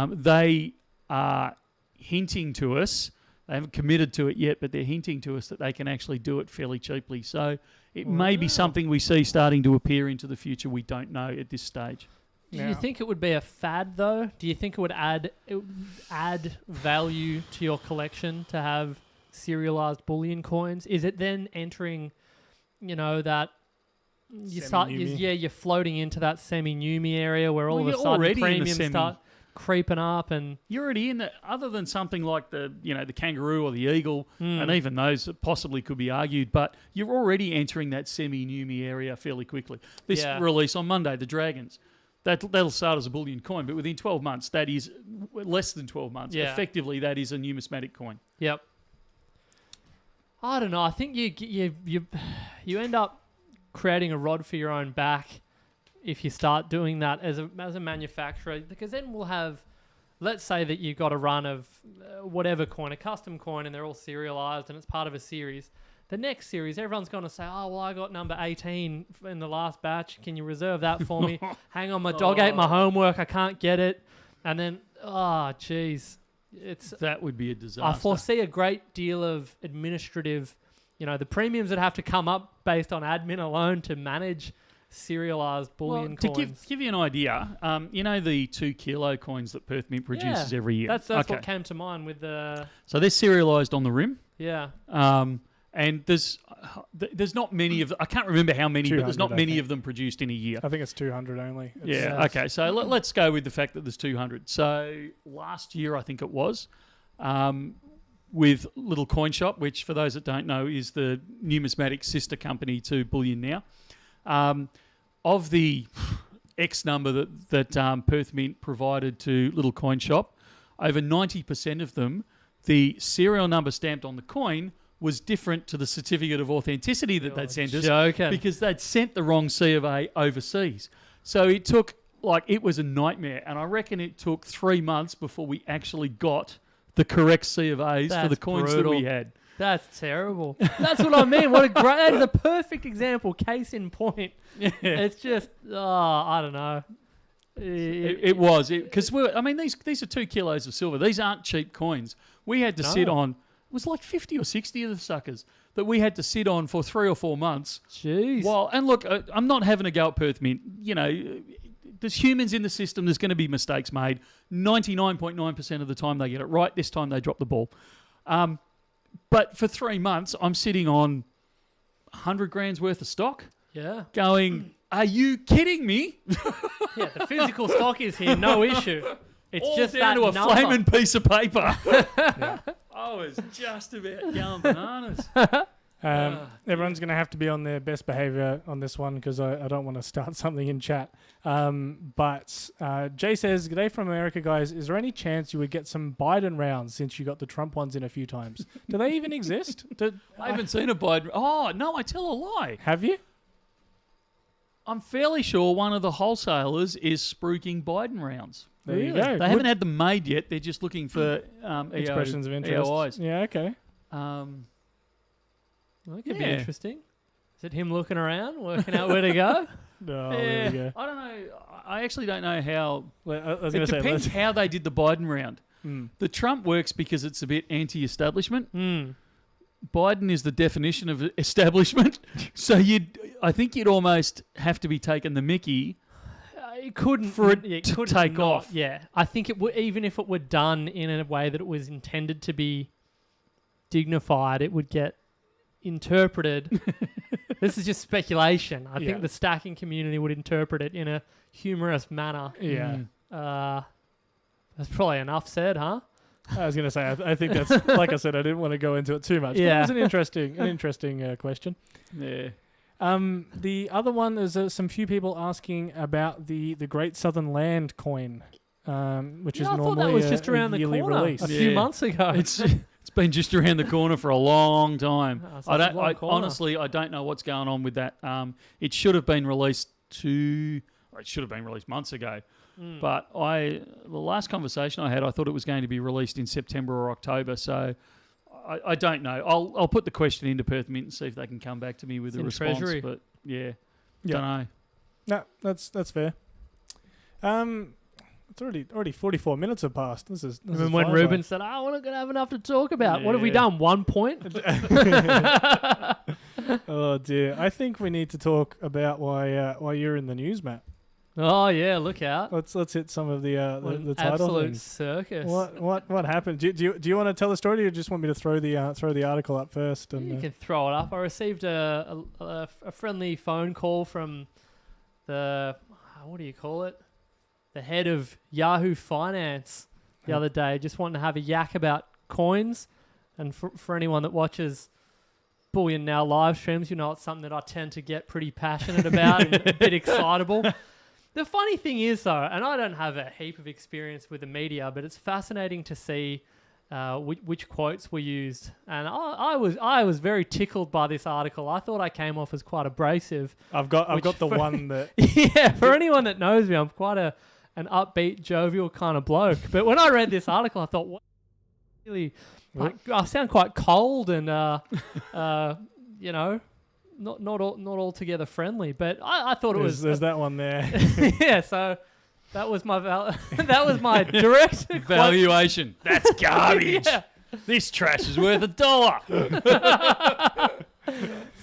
They are hinting to us, they haven't committed to it yet, but they're hinting to us that they can actually do it fairly cheaply. So it may be something we see starting to appear into the future. We don't know at this stage. Do you think it would be a fad, though? Do you think it would add value to your collection to have serialized bullion coins? Is it then entering, that you're floating into that semi-newmy area where all of a sudden premiums start creeping up, and you're already in it. Other than something like the kangaroo or the eagle, and even those possibly could be argued, but you're already entering that semi-newmy area fairly quickly. This release on Monday, the Dragons. That'll start as a bullion coin, but within 12 months, that is less than 12 months. Yeah. Effectively, that is a numismatic coin. Yep. I don't know. I think you end up creating a rod for your own back if you start doing that as a manufacturer, because then we'll have, let's say that you've got a run of whatever coin, a custom coin, and they're all serialized and it's part of a series. The next series, everyone's going to say, oh, well, I got number 18 in the last batch. Can you reserve that for me? Hang on, my dog ate my homework. I can't get it. And then, that would be a disaster. I foresee a great deal of administrative, the premiums that have to come up based on admin alone to manage serialized bullion coins. To give you an idea, the 2 kilo coins that Perth Mint produces every year? That's what came to mind with the... So they're serialized on the rim. Yeah. And there's not many of them. I can't remember how many, but there's not many of them produced in a year. I think it's 200 only. Okay. So let's go with the fact that there's 200. So last year, I think it was, with Little Coin Shop, which for those that don't know is the numismatic sister company to Bullion Now. Of the X number that Perth Mint provided to Little Coin Shop, over 90% of them, the serial number stamped on the coin was different to the certificate of authenticity that they'd sent us because they'd sent the wrong C of A overseas. So it took, it was a nightmare. And I reckon it took 3 months before we actually got the correct C of A's for the coins that we had. That's terrible. That's what I mean. That is a perfect example. Case in point. Yeah. It's just, I don't know. It was. Because these are 2 kilos of silver. These aren't cheap coins. We had to sit on, it was like 50 or 60 of the suckers that we had to sit on for 3 or 4 months. Jeez. Well, and look, I'm not having a go at Perth Mint. You know, there's humans in the system. There's going to be mistakes made. 99.9% of the time they get it right. This time they drop the ball. But for 3 months, I'm sitting on 100 grand's worth of stock. Yeah. Going, are you kidding me? Yeah, the physical stock is here, no issue. It's all just down that to a number. flaming piece of paper. Yeah. I was just about going bananas. Everyone's going to have to be on their best behaviour on this one because I don't want to start something in chat. But Jay says, "G'day from America, guys. Is there any chance you would get some Biden rounds since you got the Trump ones in a few times? Do they even exist?" I haven't seen a Biden. Oh, no, I tell a lie. Have you? I'm fairly sure one of the wholesalers is spruiking Biden rounds. There you go. They haven't had them made yet. They're just looking for expressions of interest. EOIs. Yeah, okay. That could be interesting. Is it him looking around, working out where to go? No, there you go. I don't know. I actually don't know how. It depends how they did the Biden round. Mm. The Trump works because it's a bit anti-establishment. Mm. Biden is the definition of establishment. So I think you'd almost have to be taking the mickey. It couldn't for it to take off. Yeah, I think it would, even if it were done in a way that it was intended to be dignified, it would get interpreted. This is just speculation. I think the stacking community would interpret it in a humorous manner. Yeah. That's probably enough said, huh? I was going to say, I think that's, like I said, I didn't want to go into it too much. Yeah. But it was an interesting question. Yeah. The other one is some few people asking about the Great Southern Land coin, which is I normally thought that was just around the yearly corner release. a few months ago. It's been just around the corner for a long time. Oh, so it's a long corner. Honestly, I don't know what's going on with that. It should have been released months ago. Mm. But the last conversation I had, I thought it was going to be released in September or October. So I don't know. I'll put the question into Perth Mint and see if they can come back to me with a response. Treasury. But don't know. No, that's fair. It's already 44 minutes have passed. This is when Ruben said, "Oh, we're not going to have enough to talk about." Yeah. What have we done? 1 point? Oh dear. I think we need to talk about why you're in the news, Matt. Oh yeah, look out! Let's hit some of the title absolute things. Circus. What happened? Do you want to tell the story, or do you just want me to throw the article up first? And you can throw it up. I received a friendly phone call from the what do you call it? The head of Yahoo Finance the other day. Just wanting to have a yak about coins, and for anyone that watches Bullion Now live streams, you know it's something that I tend to get pretty passionate about and a bit excitable. The funny thing is, though, and I don't have a heap of experience with the media, but it's fascinating to see which quotes were used. And I was very tickled by this article. I thought I came off as quite abrasive. I've got the one that... Yeah, for anyone that knows me, I'm quite an upbeat, jovial kind of bloke. But when I read this article, I thought, what? Really, I sound quite cold and, not altogether friendly, but I thought it was. There's that one there. Yeah, so that was my that was my direct valuation. That's garbage. Yeah. This trash is worth $1.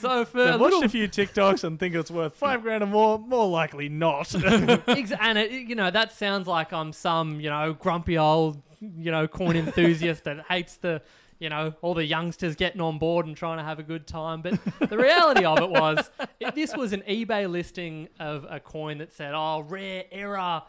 So for I've watched a few TikToks and think it's worth $5,000 or more. More likely not. And that sounds like I'm some grumpy old coin enthusiast that hates all the youngsters getting on board and trying to have a good time. But the reality of it was, this was an eBay listing of a coin that said, rare error,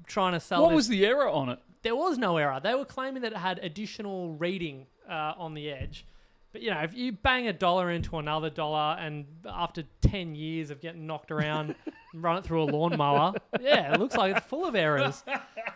trying to sell What was the error on it? There was no error. They were claiming that it had additional reading on the edge. But, you know, if you bang $1 into another dollar and after 10 years of getting knocked around, run it through a lawnmower, yeah, it looks like it's full of errors.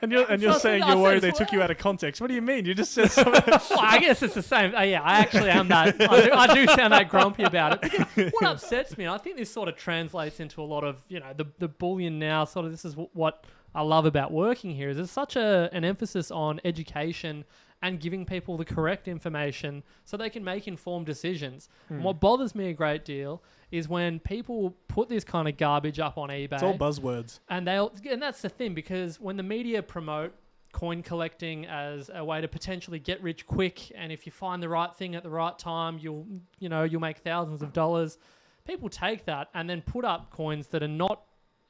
And you're saying you're worried they took you out of context. What do you mean? You just said something. Well, I guess it's the same. Yeah, I actually am that. I do sound that grumpy about it. Because what upsets me, and I think this sort of translates into a lot of, you know, the Bullion Now, sort of this is what I love about working here, is there's such an emphasis on education and giving people the correct information so they can make informed decisions. And what bothers me a great deal is when people put this kind of garbage up on eBay. It's all buzzwords. And that's the thing, because when the media promote coin collecting as a way to potentially get rich quick, and if you find the right thing at the right time, you'll make thousands of dollars. People take that and then put up coins that are not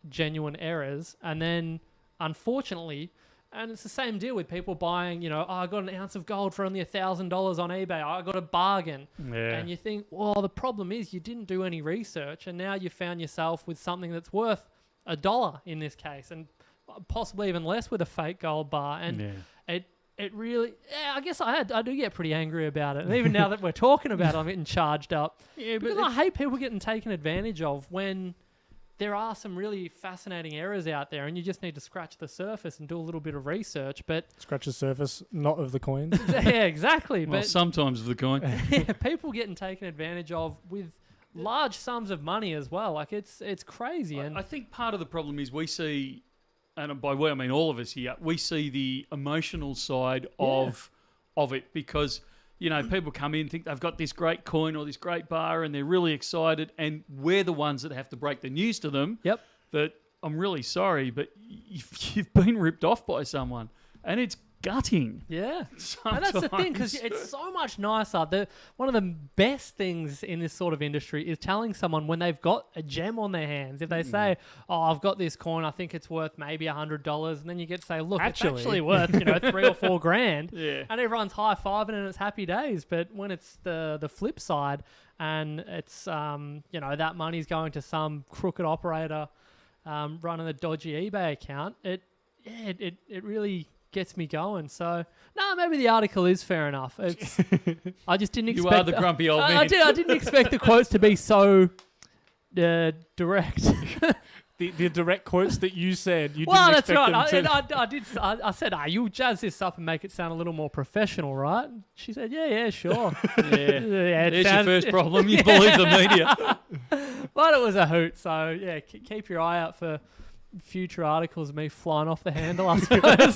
genuine errors, and then unfortunately, and it's the same deal with people buying, I got an ounce of gold for only $1,000 on eBay. I got a bargain. Yeah. And you think, well, the problem is you didn't do any research, and now you found yourself with something that's worth $1 in this case, and possibly even less with a fake gold bar. And it really, I guess I do get pretty angry about it. And even now that we're talking about it, I'm getting charged up. Yeah, because I hate people getting taken advantage of when there are some really fascinating errors out there, and you just need to scratch the surface and do a little bit of research. But scratch the surface, not of the coins. Yeah, exactly. Well, but sometimes of the coin. People getting taken advantage of with large sums of money as well. Like it's crazy. And I think part of the problem is we see, and by we I mean all of us here, we see the emotional side of it, because people come in, think they've got this great coin or this great bar, and they're really excited, and we're the ones that have to break the news to them. Yep. That I'm really sorry, but you've been ripped off by someone, and it's gutting. Yeah. And that's the thing, because it's so much nicer. One of the best things in this sort of industry is telling someone when they've got a gem on their hands. If they say, "Oh, I've got this coin, I think it's worth maybe $100," and then you get to say, "Look, it's actually worth $3 or $4,000," and everyone's high fiving and it's happy days. But when it's the flip side, and it's that money's going to some crooked operator running a dodgy eBay account, it really gets me going. So maybe the article is fair enough. I just didn't expect. You are the grumpy old man. I didn't expect the quotes to be so direct. The direct quotes that you said. You didn't expect them to. I said, you'll jazz this up and make it sound a little more professional, right? She said, yeah, sure. There's your first problem. You believe the media. But it was a hoot. So keep your eye out for future articles of me flying off the handle, I suppose.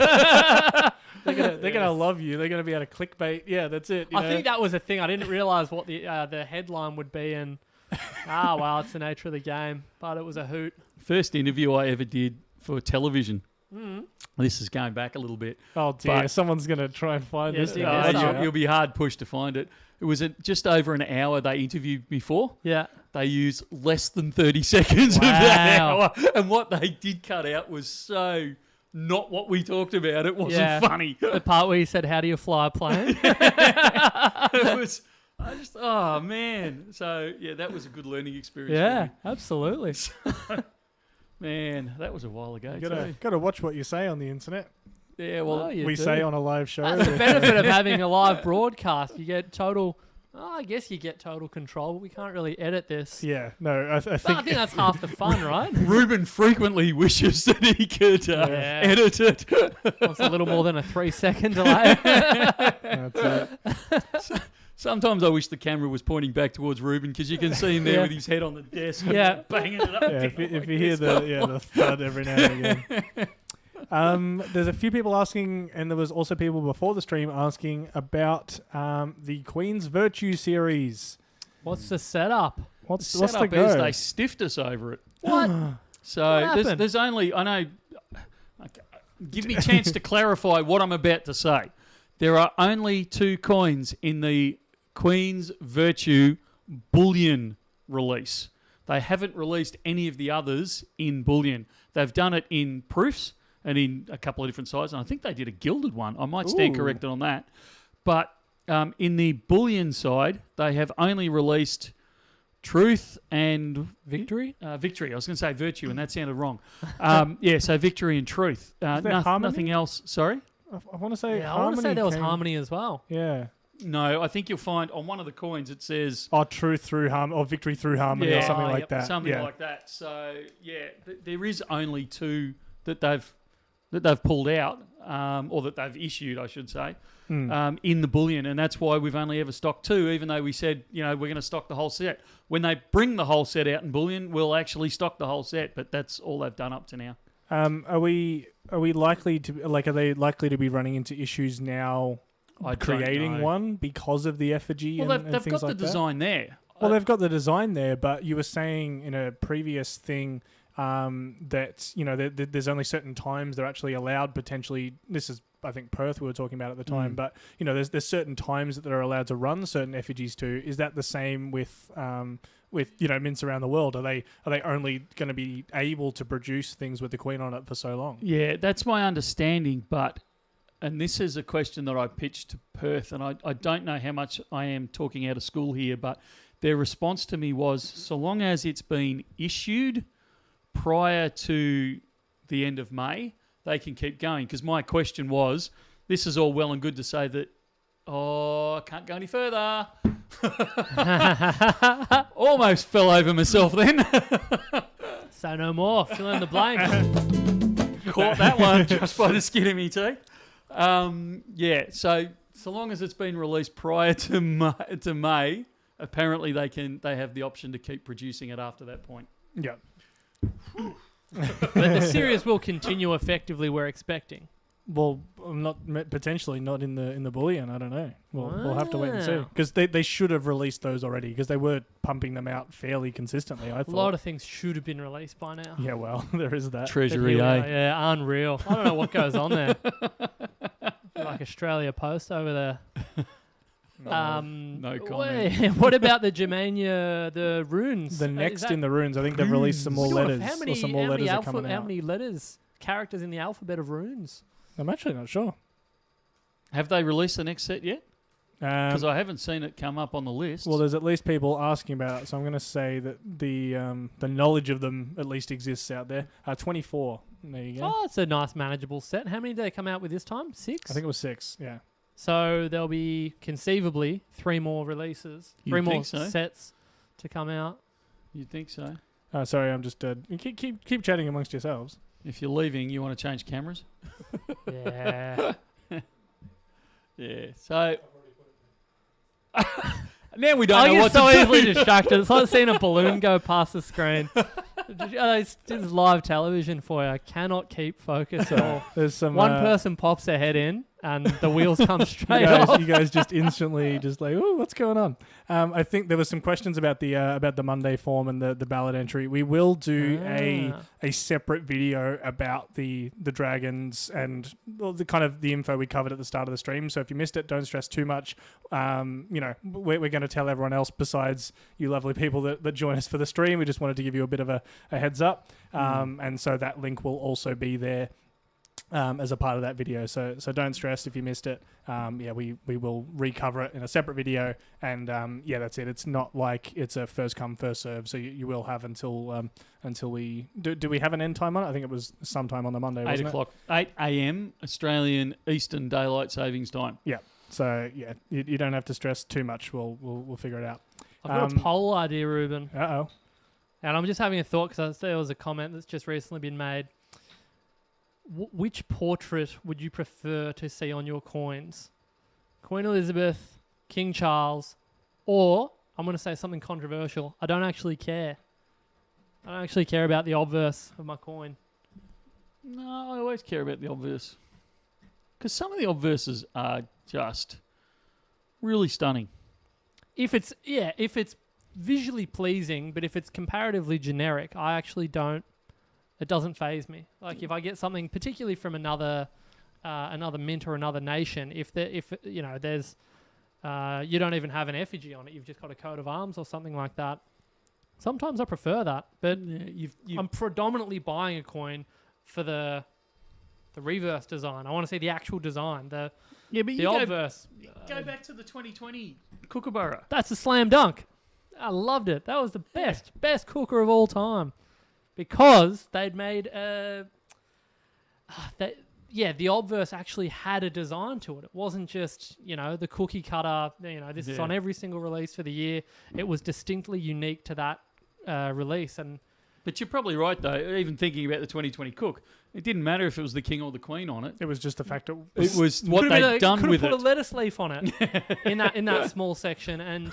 They're gonna love you. They're gonna be able to clickbait. Yeah, that's it. I think that was a thing. I didn't realize what the headline would be, and well, it's the nature of the game. But it was a hoot. First interview I ever did for television. This is going back a little bit. Oh dear, someone's gonna try and find this. You'll be hard pushed to find it. It was just over an hour they interviewed me for. Yeah. They used less than 30 seconds of that hour. And what they did cut out was so not what we talked about. It wasn't funny. The part where you said, "How do you fly a plane?" It was, oh man. So, that was a good learning experience. Yeah, absolutely. Man, that was a while ago. Got to watch what you say on the internet. Yeah, well, we say on a live show. That's the benefit of having a live broadcast. You get total. I guess you get total control, but we can't really edit this. Yeah, no, I think that's half the fun, right? Ruben frequently wishes that he could edit it. It's a little more than a 3-second delay. That's it. Sometimes I wish the camera was pointing back towards Ruben, because you can see him there with his head on the desk, banging it up. Yeah, if you hear the thud every now and again. There's a few people asking, and there was also people before the stream asking about the Queen's Virtue series. What's the setup? What's the go? Is they stiffed us over it. What? So there's only, I know, give me a chance to clarify what I'm about to say. There are only 2 coins in the Queen's Virtue Bullion release. They haven't released any of the others in Bullion. They've done it in proofs and in a couple of different sizes. And I think they did a gilded one. I might stand corrected on that. But in the Bullion side, they have only released Truth and... Victory? Victory. I was going to say Virtue, and that sounded wrong. So Victory and Truth. Nothing else. Sorry? I want to say Harmony. I want to say there was Harmony as well. Yeah. No, I think you'll find on one of the coins it says... truth through harmony, or victory through harmony, or something like that. Something like that. So, there is only 2 that they've pulled out, or that they've issued, I should say, in the bullion. And that's why we've only ever stocked 2, even though we said, we're going to stock the whole set. When they bring the whole set out in bullion, we'll actually stock the whole set, but that's all they've done up to now. Are we likely to, are they likely to be running into issues now creating one because of the effigy and things like that? Well, they've got the design there. Well, they've got the design there, but you were saying in a previous thing that, there's only certain times they're actually allowed potentially. This is, I think, Perth we were talking about at the time, but, there's certain times that they're allowed to run certain effigies to. Is that the same with mints around the world? Are they only going to be able to produce things with the Queen on it for so long? Yeah, that's my understanding, and this is a question that I pitched to Perth, and I don't know how much I am talking out of school here, but their response to me was, so long as it's been issued prior to the end of May, they can keep going. Because my question was, this is all well and good to say that, I can't go any further. Almost fell over myself then. Say no more. Fill in the blank. Caught that one just by the skin of me teeth. So long as it's been released prior to May, apparently they have the option to keep producing it after that point. Yeah. But the series will continue effectively, we're expecting. Well, potentially not in the bullion. I don't know. We'll have to wait and see, because they should have released those already, because they were pumping them out fairly consistently. I thought a lot of things should have been released by now. Yeah, well, there is that treasury. Yeah, unreal. I don't know what goes on there. Like Australia Post over there. No comment. What about the Germania, the runes? The next in the runes, I think they've released some more letters. How many characters in the alphabet of runes? I'm actually not sure. Have they released the next set yet? Because I haven't seen it come up on the list. Well, there's at least people asking about it, so I'm going to say that the knowledge of them at least exists out there. 24. There you go. Oh, it's a nice, manageable set. How many did they come out with this time? 6? I think it was 6, yeah. So there'll be conceivably 3 more releases, sets to come out. You'd think so. Sorry, I'm just keep chatting amongst yourselves. If you're leaving, you want to change cameras? Yeah. Yeah. So now we don't know what to do. I get so easily distracted. It's like seeing a balloon go past the screen. It's just live television for you. I cannot keep focus at all. There's some one person pops their head in and the wheels come straight off. You guys just instantly just like, oh, what's going on? I think there were some questions about the Monday form and the ballot entry. We will do a separate video about the dragons and the kind of the info we covered at the start of the stream. So if you missed it, don't stress too much. We're going to tell everyone else besides you lovely people that join us for the stream. We just wanted to give you a bit of a heads up. And so that link will also be there as a part of that video. So don't stress if you missed it. We will recover it in a separate video. And that's it. It's not like it's a first come, first serve. So you will have until we... Do we have an end time on it? I think it was sometime on the Monday, 8 o'clock. 8 a.m. Australian Eastern Daylight Savings Time. Yeah. So, you don't have to stress too much. We'll figure it out. I've got a poll idea, Ruben. Uh-oh. And I'm just having a thought because there was a comment that's just recently been made. Which portrait would you prefer to see on your coins? Queen Elizabeth, King Charles, or, I'm going to say something controversial, I don't actually care. I don't actually care about the obverse of my coin. No, I always care about the obverse. Because some of the obverses are just really stunning. If it's visually pleasing, but if it's comparatively generic, I actually don't. It doesn't faze me. Like if I get something, particularly from another mint or another nation, if there's you don't even have an effigy on it, you've just got a coat of arms or something like that. Sometimes I prefer that, but I'm predominantly buying a coin for the reverse design. I want to see the actual design. The obverse. Go back to the 2020 Kookaburra. That's a slam dunk. I loved it. That was the best cooker of all time, because they'd made the obverse actually had a design to it. It wasn't just, the cookie cutter, this is on every single release for the year. It was distinctly unique to that release. But you're probably right, though, even thinking about the 2020 Cook. It didn't matter if it was the king or the queen on it. It was just the fact it was what they'd done with it. Could have put a lettuce leaf on it in that small section. And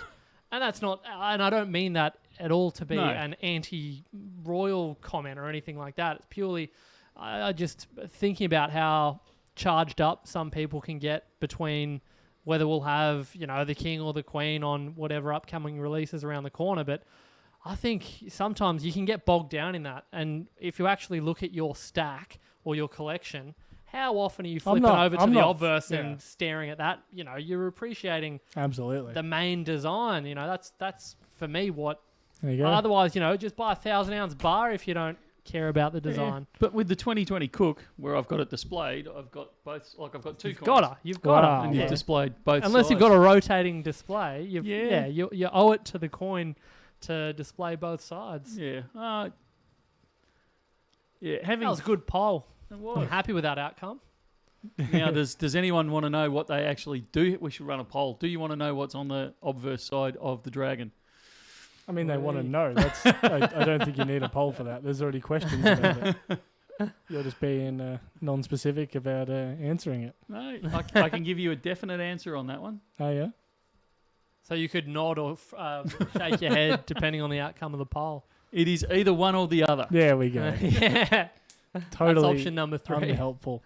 that's not, and I don't mean that at all to be an anti-royal comment or anything like that. It's purely, I just thinking about how charged up some people can get between whether we'll have, the king or the queen on whatever upcoming releases around the corner. But I think sometimes you can get bogged down in that. And if you actually look at your stack or your collection, how often are you flipping over to the obverse and staring at that? You're appreciating absolutely the main design. That's for me what. There you go. Otherwise, just buy a 1,000-ounce bar if you don't care about the design. Yeah. But with the 2020 Cook, where I've got it displayed, I've got both. Like I've got two. You've got it. And you've displayed both. Unless sides. you've got a rotating display, you owe it to the coin to display both sides. Yeah. That was a good poll. I'm happy with that outcome. Now, does anyone want to know what they actually do? We should run a poll. Do you want to know what's on the obverse side of the dragon? I mean, they want to know. I don't think you need a poll for that. There's already questions about it. You're just being non-specific about answering it. No, I can give you a definite answer on that one. Oh, yeah? So you could nod or shake your head depending on the outcome of the poll. It is either one or the other. There we go. Totally. That's option number 3. Unhelpful.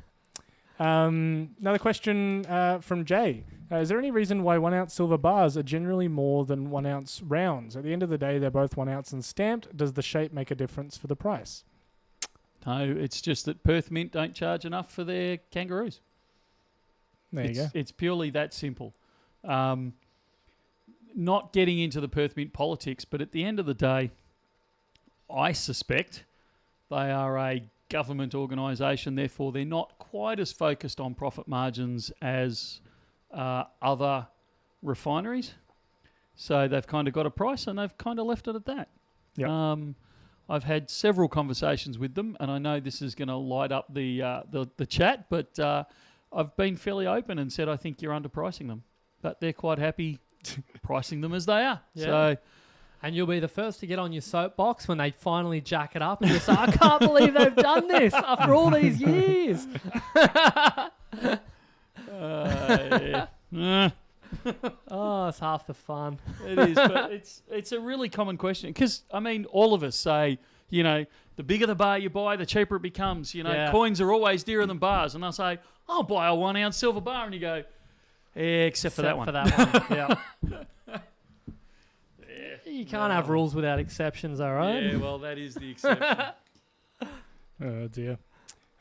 Another question from Jay. Is there any reason why 1 ounce silver bars are generally more than 1 ounce rounds? At the end of the day, they're both 1 ounce and stamped. Does the shape make a difference for the price? No, it's just that Perth Mint don't charge enough for their kangaroos. There you go. It's purely that simple. Not getting into the Perth Mint politics, but at the end of the day, I suspect they are a government organisation, therefore they're not quite as focused on profit margins as other refineries. So they've kind of got a price and they've kind of left it at that. Yep. I've had several conversations with them, and I know this is going to light up the chat, but I've been fairly open and said I think you're underpricing them. But they're quite happy pricing them as they are. Yeah. So, and you'll be the first to get on your soapbox when they finally jack it up and you say, I can't believe they've done this after all these years. Oh, it's half the fun. It is, but it's a really common question because, I mean, all of us say, the bigger the bar you buy, the cheaper it becomes. Coins are always dearer than bars. And they'll say, I'll buy a 1 ounce silver bar. And you go, except for that one. Yeah. You can't have rules without exceptions, all right? Yeah, well, that is the exception. Oh, dear.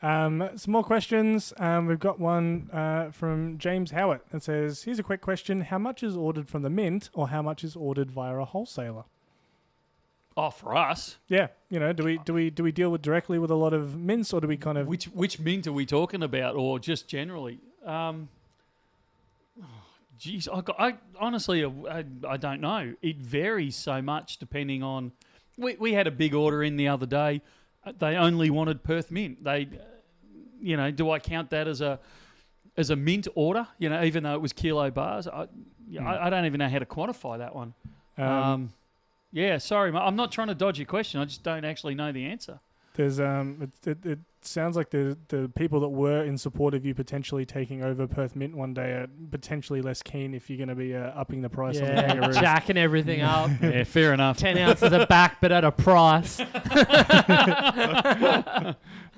Some more questions. We've got one from James Howitt. It says, here's a quick question. How much is ordered from the mint or how much is ordered via a wholesaler? Oh, for us? Yeah. Do we deal with directly with a lot of mints or do we kind of... Which mint are we talking about or just generally? Geez, I honestly, I don't know. It varies so much depending on... We had a big order in the other day. They only wanted Perth Mint. They, do I count that as a mint order? Even though it was kilo bars, I don't even know how to quantify that one. Sorry, I'm not trying to dodge your question. I just don't actually know the answer. There's it sounds like the people that were in support of you potentially taking over Perth Mint one day are potentially less keen if you're going to be upping the price on the kangaroos. Jacking everything up. Yeah, fair enough. 10 ounces of back, but at a price.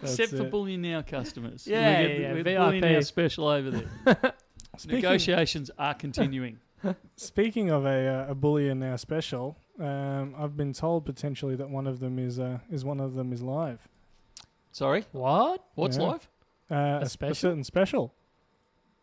Except for Bullion Now customers. Yeah, we Bullion Now special over there. Negotiations are continuing. Speaking of a Bullion Now special, I've been told potentially that one of them is live. Sorry? What? What's live? A certain special.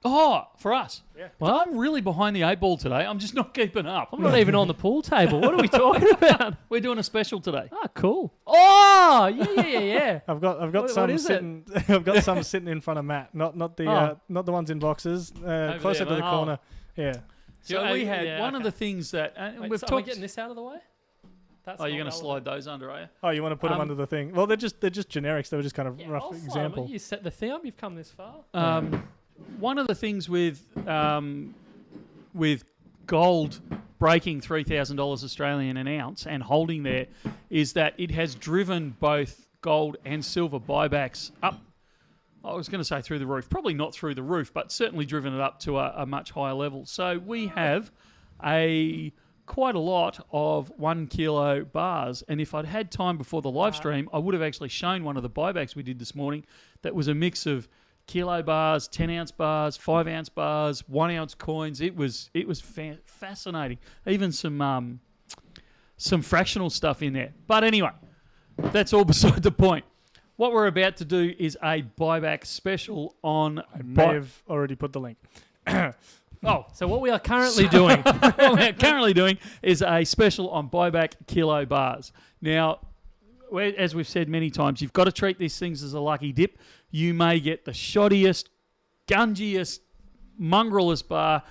Oh, for us. Yeah. Well, I'm really behind the 8 ball today. I'm just not keeping up. I'm not even on the pool table. What are we talking about? We're doing a special today. Ah, cool. Oh, yeah. I've got some sitting. I've got some sitting in front of Matt. Not the ones in boxes. Closer to the corner. Yeah. So we had one of the things that we've talked. Are we getting this out of the way? That's you're not going to slide relevant. those under, are you? Oh, you want to put them under the thing? Well, they're just generics. They were just kind of rough I'll slide 'em. example. You set the thing up. You've come this far. One of the things with gold breaking $3,000 Australian an ounce and holding there is that it has driven both gold and silver buybacks up. I was going to say through the roof. Probably not through the roof, but certainly driven it up to a much higher level. So we have quite a lot of 1 kilo bars. And if I'd had time before the live stream, I would have actually shown one of the buybacks we did this morning that was a mix of kilo bars, 10-ounce bars, 5-ounce bars, 1-ounce coins. It was fascinating. Even some fractional stuff in there. But anyway, that's all beside the point. What we're about to do is a buyback special on... I may have already put the link. So what we are currently doing... what we're currently doing is a special on buyback kilo bars. Now, as we've said many times, you've got to treat these things as a lucky dip. You may get the shoddiest, gungiest, mongrelest bar,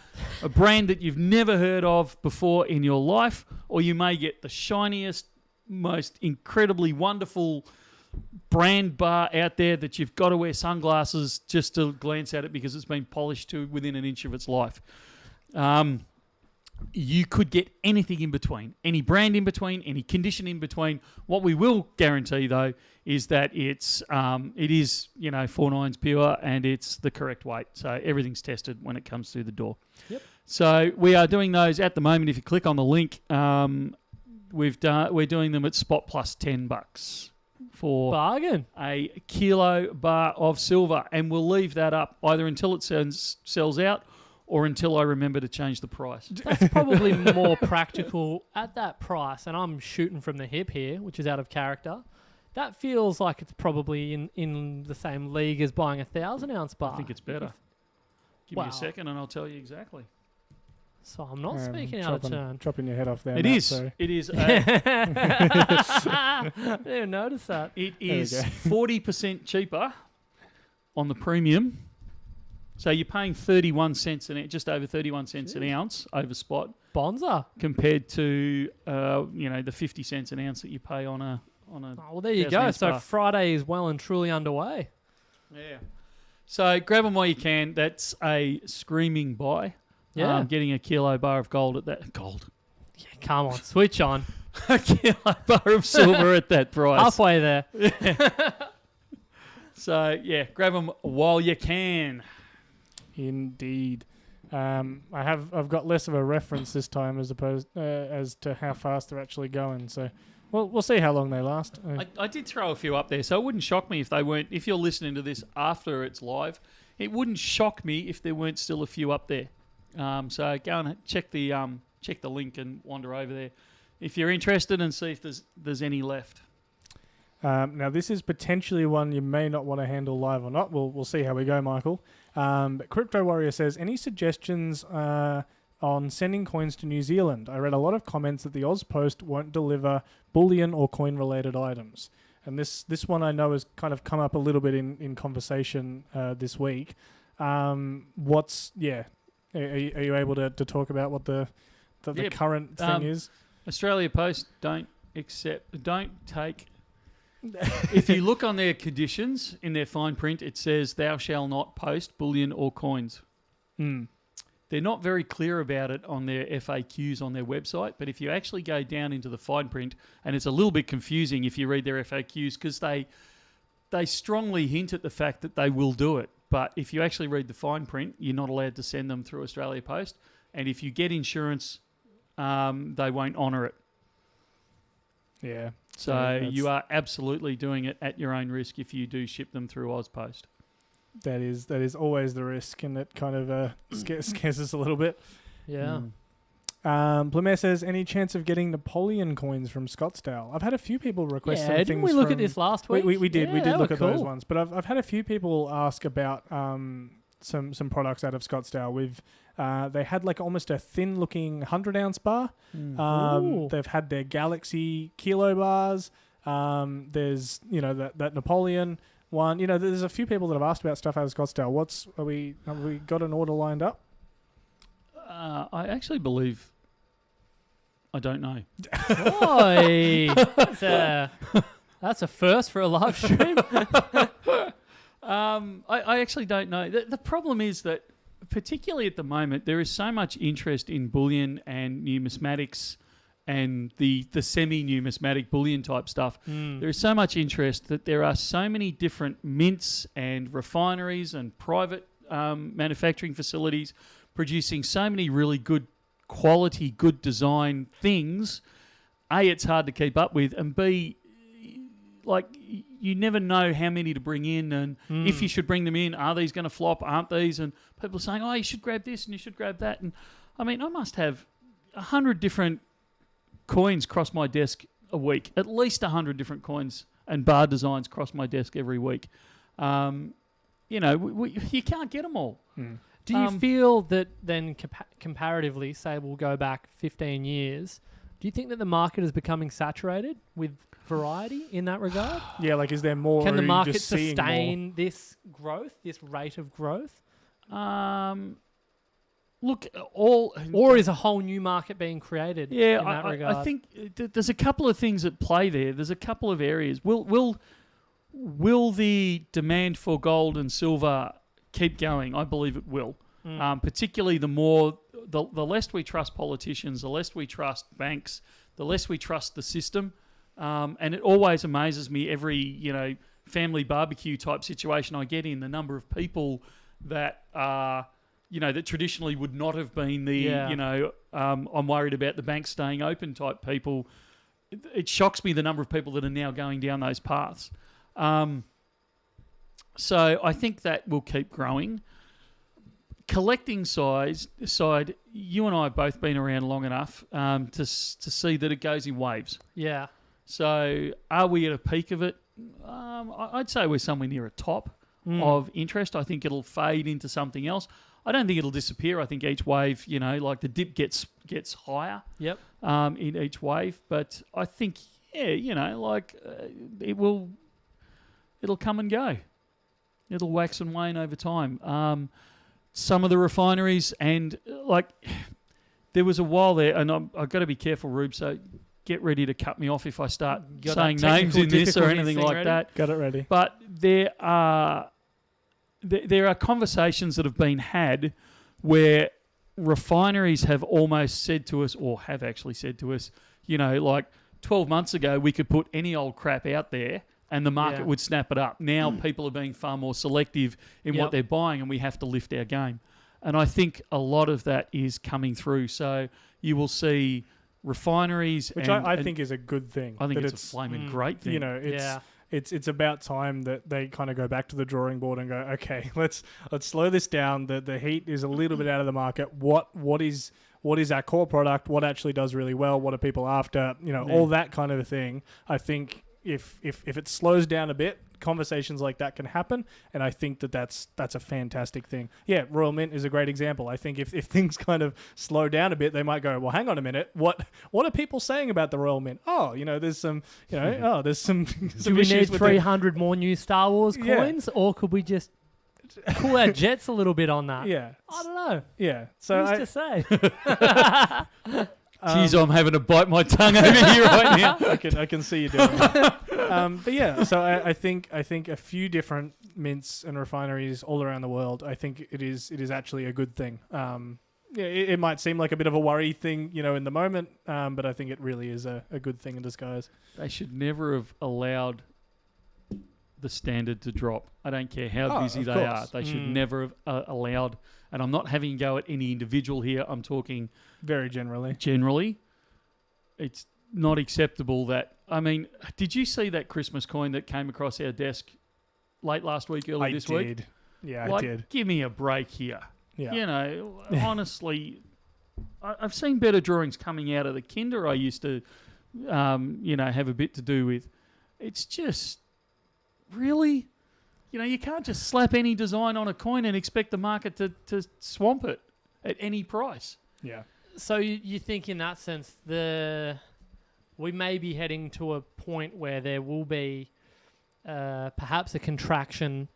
a brand that you've never heard of before in your life, or you may get the shiniest, most incredibly wonderful brand bar out there that you've got to wear sunglasses just to glance at it because it's been polished to within an inch of its life. You could get anything in between, any brand in between, any condition in between. What we will guarantee, though, is that it is 4 nines pure and it's the correct weight. So everything's tested when it comes through the door. Yep. So we are doing those at the moment. If you click on the link, we're doing them at spot plus $10 for bargain a kilo bar of silver, and we'll leave that up either until it sells out or until I remember to change the price. That's probably more practical at that price, and I'm shooting from the hip here, which is out of character. That feels like it's probably in the same league as buying a 1,000-ounce bar. I think it's better. Give me a second and I'll tell you exactly. So I'm not speaking out of turn. Chopping your head off there. It Matt, is. so. It is. I didn't notice that. It is 40% cheaper on the premium. So you're paying 31 cents just over 31 cents an ounce over spot. Bonza. Compared to the 50 cents an ounce that you pay on a. Well, there you go. So Friday is well and truly underway. Yeah. So grab them while you can. That's a screaming buy. Yeah. Getting a kilo bar of gold at that. Gold. Yeah, come on, switch on. A kilo bar of silver at that price. Halfway there. So, yeah, grab them while you can. Indeed. I've got less of a reference this time as to how fast they're actually going. So we'll see how long they last. I did throw a few up there, so it wouldn't shock me if they weren't. If you're listening to this after it's live, it wouldn't shock me if there weren't still a few up there. So go and check the link and wander over there if you're interested and see if there's any left. Now this is potentially one you may not want to handle live or not. We'll see how we go, Michael. But Crypto Warrior says, any suggestions on sending coins to New Zealand? I read a lot of comments that the Ozpost won't deliver bullion or coin related items. And this one I know has kind of come up a little bit in conversation this week. Are you able to talk about what the current thing is? Australia Post don't take. If you look on their conditions in their fine print, it says thou shall not post bullion or coins. They're not very clear about it on their FAQs on their website, but if you actually go down into the fine print, and it's a little bit confusing if you read their FAQs because they strongly hint at the fact that they will do it. But if you actually read the fine print, you're not allowed to send them through Australia Post. And if you get insurance, they won't honour it. Yeah. So you are absolutely doing it at your own risk if you do ship them through Ozpost. That is always the risk, and it kind of scares us a little bit. Yeah. Blamer says, any chance of getting Napoleon coins from Scottsdale? I've had a few people request some things. Didn't we look at this last week? We did. Yeah, we did look at cool. those ones. But I've had a few people ask about some products out of Scottsdale. They had like almost a thin looking 100-ounce bar. They've had their Galaxy kilo bars. There's that Napoleon one. There's a few people that have asked about stuff out of Scottsdale. Have we got an order lined up? I actually believe I don't know. Boy, that's a first for a live stream. I actually don't know. The problem is that, particularly at the moment, there is so much interest in bullion and numismatics and the semi-numismatic bullion type stuff. There is so much interest that there are so many different mints and refineries and private manufacturing facilities producing so many really good quality, good design things. A, it's hard to keep up with, and B, like, you never know how many to bring in, and if you should bring them in, are these going to flop, aren't these? And people are saying, oh, you should grab this and you should grab that. And I mean, I must have 100 different coins cross my desk a week, at least 100 different coins and bar designs cross my desk every week. You know, you can't get them all. Do you feel that then comparatively, say we'll go back 15 years, do you think that the market is becoming saturated with variety in that regard? Yeah, like, is there more? Can the market sustain this growth, this rate of growth? Look, or is a whole new market being created? Yeah, in that regard? I think there's a couple of things at play there. There's a couple of areas. Will the demand for gold and silver keep going? I believe it will. Particularly the less we trust politicians, the less we trust banks, the less we trust the system. And it always amazes me every, family barbecue type situation I get in, the number of people that are, that traditionally would not have been the, I'm worried about the bank staying open type people. It shocks me the number of people that are now going down those paths. So I think that will keep growing. Collecting side, you and I have both been around long enough to see that it goes in waves. Yeah. So are we at a peak of it? I'd say we're somewhere near a top of interest. I think it'll fade into something else. I don't think it'll disappear. I think each wave, like the dip gets higher. Yep. In each wave, but I think it'll come and go. It'll wax and wane over time. Some of the refineries and there was a while there, and I've got to be careful, Rube. So get ready to cut me off if I start saying names in this or anything like that. Got it ready. But there are conversations that have been had where refineries have almost said to us, or have actually said to us, 12 months ago we could put any old crap out there and the market would snap it up. Now people are being far more selective in what they're buying, and we have to lift our game. And I think a lot of that is coming through. So you will see refineries, which I think is a good thing. I think it's a flaming great thing. It's about time that they kind of go back to the drawing board and go, okay, let's slow this down. The heat is a little bit out of the market. What is our core product? What actually does really well? What are people after? All that kind of a thing. I think if it slows down a bit, conversations like that can happen, and I think that's a fantastic thing. Yeah, Royal Mint is a great example. I think if things kind of slow down a bit, they might go, well, hang on a minute, what are people saying about the Royal Mint? Oh, there's some, there's some do we need 300 more new Star Wars coins, or could we just cool our jets a little bit on that? Yeah, I don't know. Yeah, so who's to say? Jeez, I'm having to bite my tongue over here right now. I can see you doing that. But yeah, so I think a few different mints and refineries all around the world, I think it is actually a good thing. It might seem like a bit of a worry thing, in the moment, but I think it really is a good thing in disguise. They should never have allowed the standard to drop. I don't care how busy they are. They should never have allowed, and I'm not having a go at any individual here. I'm talking very generally. Generally, it's not acceptable that, did you see that Christmas coin that came across our desk late last week, early this week? Yeah, I did. Give me a break here. Yeah. Honestly, I've seen better drawings coming out of the Kinder I used to, have a bit to do with. It's just, really? You can't just slap any design on a coin and expect the market to swamp it at any price. Yeah. So you think in that sense, we may be heading to a point where there will be perhaps a contraction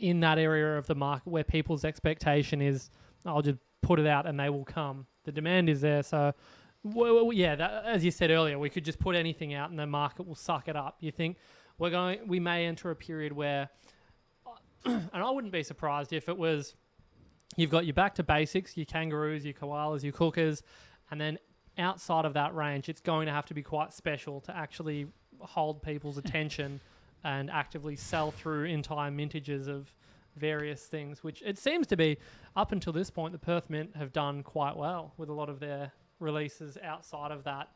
in that area of the market where people's expectation is, I'll just put it out and they will come. The demand is there, so Well, yeah, as you said earlier, we could just put anything out and the market will suck it up. You think we may enter a period where, and I wouldn't be surprised if it was, you've got your back to basics, your kangaroos, your koalas, your cookers, and then outside of that range, it's going to have to be quite special to actually hold people's attention and actively sell through entire mintages of various things, which it seems to be, up until this point, the Perth Mint have done quite well with a lot of their releases outside of that,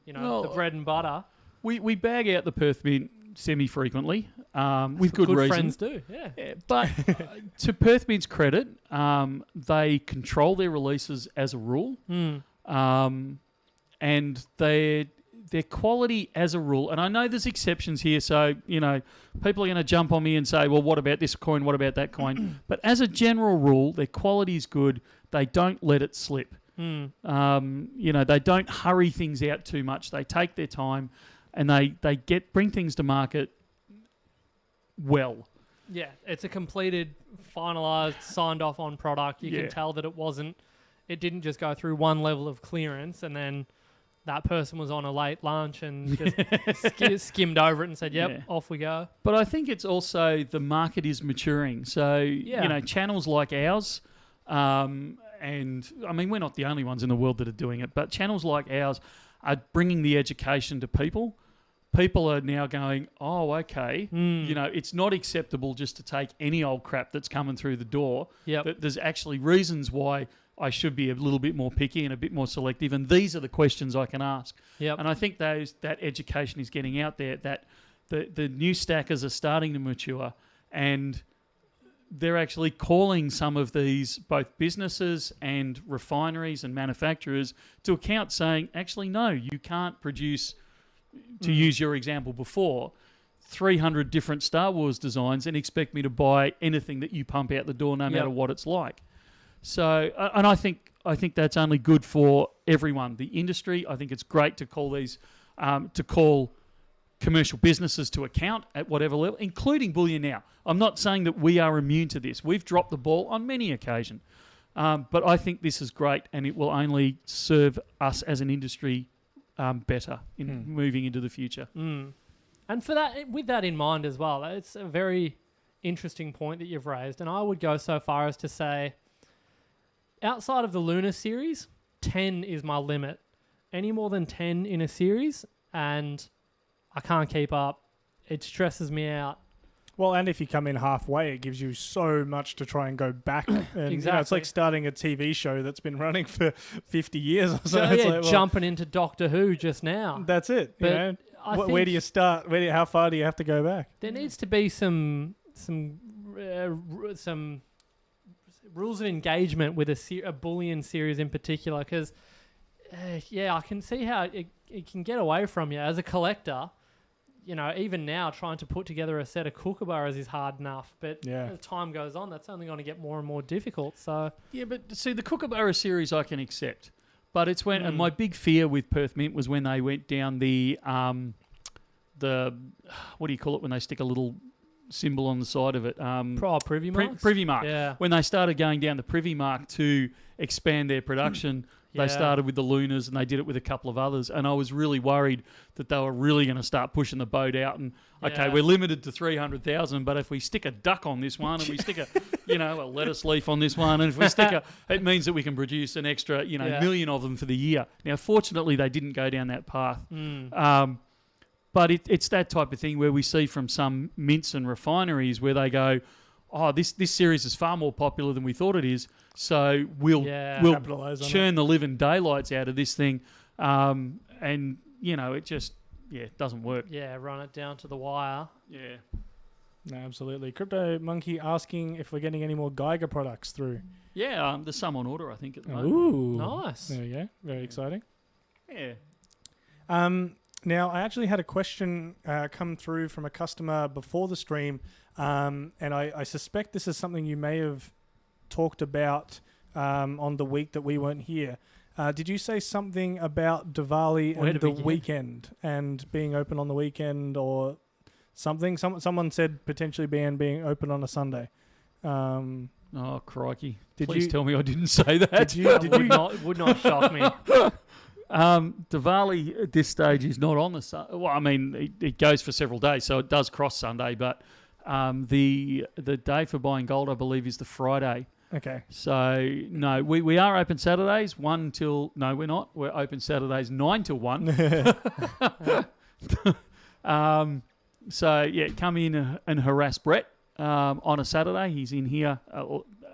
the bread and butter. We bag out the Perth Mint semi-frequently, with good reason. Friends do, yeah. But to Perth Mint's credit, they control their releases as a rule, and their quality as a rule. And I know there's exceptions here, so people are going to jump on me and say, "Well, what about this coin? What about that coin?" But as a general rule, their quality is good. They don't let it slip. They don't hurry things out too much. They take their time, and they bring things to market well. Yeah, it's a completed, finalised, signed off on product. You can tell that it didn't just go through one level of clearance and then that person was on a late lunch and just skimmed over it and said, "Yep, off we go." But I think it's also the market is maturing. So channels like ours. And I mean, we're not the only ones in the world that are doing it, but channels like ours are bringing the education to people. People are now going, "Oh, okay, it's not acceptable just to take any old crap that's coming through the door. That there's actually reasons why I should be a little bit more picky and a bit more selective, and these are the questions I can ask." And I think that education is getting out there. That the new stackers are starting to mature, and they're actually calling some of these both businesses and refineries and manufacturers to account, saying, actually, no, you can't produce, to use your example before, 300 different Star Wars designs and expect me to buy anything that you pump out the door, no matter what it's like. So, and I think that's only good for everyone. The industry, I think it's great to call these, commercial businesses to account at whatever level, including Bullion Now. I'm not saying that we are immune to this. We've dropped the ball on many occasions. But I think this is great, and it will only serve us as an industry better in moving into the future. And for that, with that in mind as well, it's a very interesting point that you've raised. And I would go so far as to say, outside of the Lunar series, 10 is my limit. Any more than 10 in a series, and I can't keep up. It stresses me out. Well, and if you come in halfway, it gives you so much to try and go back. And, exactly. It's like starting a TV show that's been running for 50 years or so. Jumping into Doctor Who just now. That's it. But where do you start? How far do you have to go back? There needs to be some rules of engagement with a Bullion series in particular, because I can see how it can get away from you as a collector. Even now, trying to put together a set of kookaburras is hard enough. But as time goes on, that's only going to get more and more difficult. So but see, the kookaburra series I can accept. But it's when, and my big fear with Perth Mint was when they went down the what do you call it when they stick a little symbol on the side of it? Privy marks? Privy mark. Yeah. When they started going down the privy mark to expand their production, they started with the Lunars and they did it with a couple of others. And I was really worried that they were really going to start pushing the boat out. And, okay, we're limited to 300,000, but if we stick a duck on this one and we stick a lettuce leaf on this one, and if we stick it means that we can produce an extra, million of them for the year. Now, fortunately, they didn't go down that path. But it's that type of thing where we see from some mints and refineries where they go, "Oh, this series is far more popular than we thought it is, so we'll churn the living daylights out of this thing," and it just doesn't work. Yeah, run it down to the wire. Yeah, no, absolutely. Crypto Monkey asking if we're getting any more Geiger products through. Yeah, there's some on order, I think, at the moment. Ooh, nice. There you go. Very exciting. Yeah. Now, I actually had a question come through from a customer before the stream, and I suspect this is something you may have talked about on the week that we weren't here. Did you say something about Diwali and the weekend and being open on the weekend or something? Someone said potentially being open on a Sunday. Oh, crikey. Please tell me I didn't say that. Would not shock me. Diwali at this stage is not on the well, I mean, it goes for several days, so it does cross Sunday, but the day for buying gold, I believe, is the Friday. Okay. So, no, we are open Saturdays, 1 till... No, we're not. We're open Saturdays, 9 till 1. So, yeah, come in and harass Brett on a Saturday. He's in here,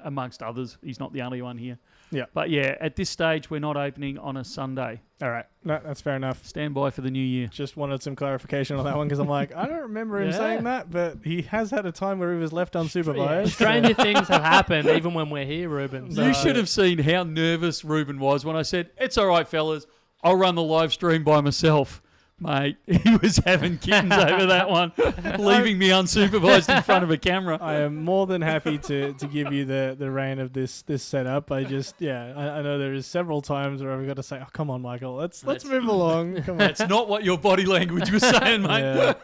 amongst others. He's not the only one here. Yeah. But, yeah, at this stage, we're not opening on a Sunday. All right. No, that's fair enough. Stand by for the new year. Just wanted some clarification on that one because I'm like, I don't remember him saying that, but he has had a time where he was left unsupervised. Stranger things have happened even when we're here, Ruben. So. You should have seen how nervous Ruben was when I said, it's all right, fellas. I'll run the live stream by myself. Mate, he was having kittens over that one, leaving me unsupervised in front of a camera. I am more than happy to give you the reign of this setup. I just, I know there is several times where I've got to say, oh, come on, Michael, let's move along. Come on. That's not what your body language was saying, mate. Yeah.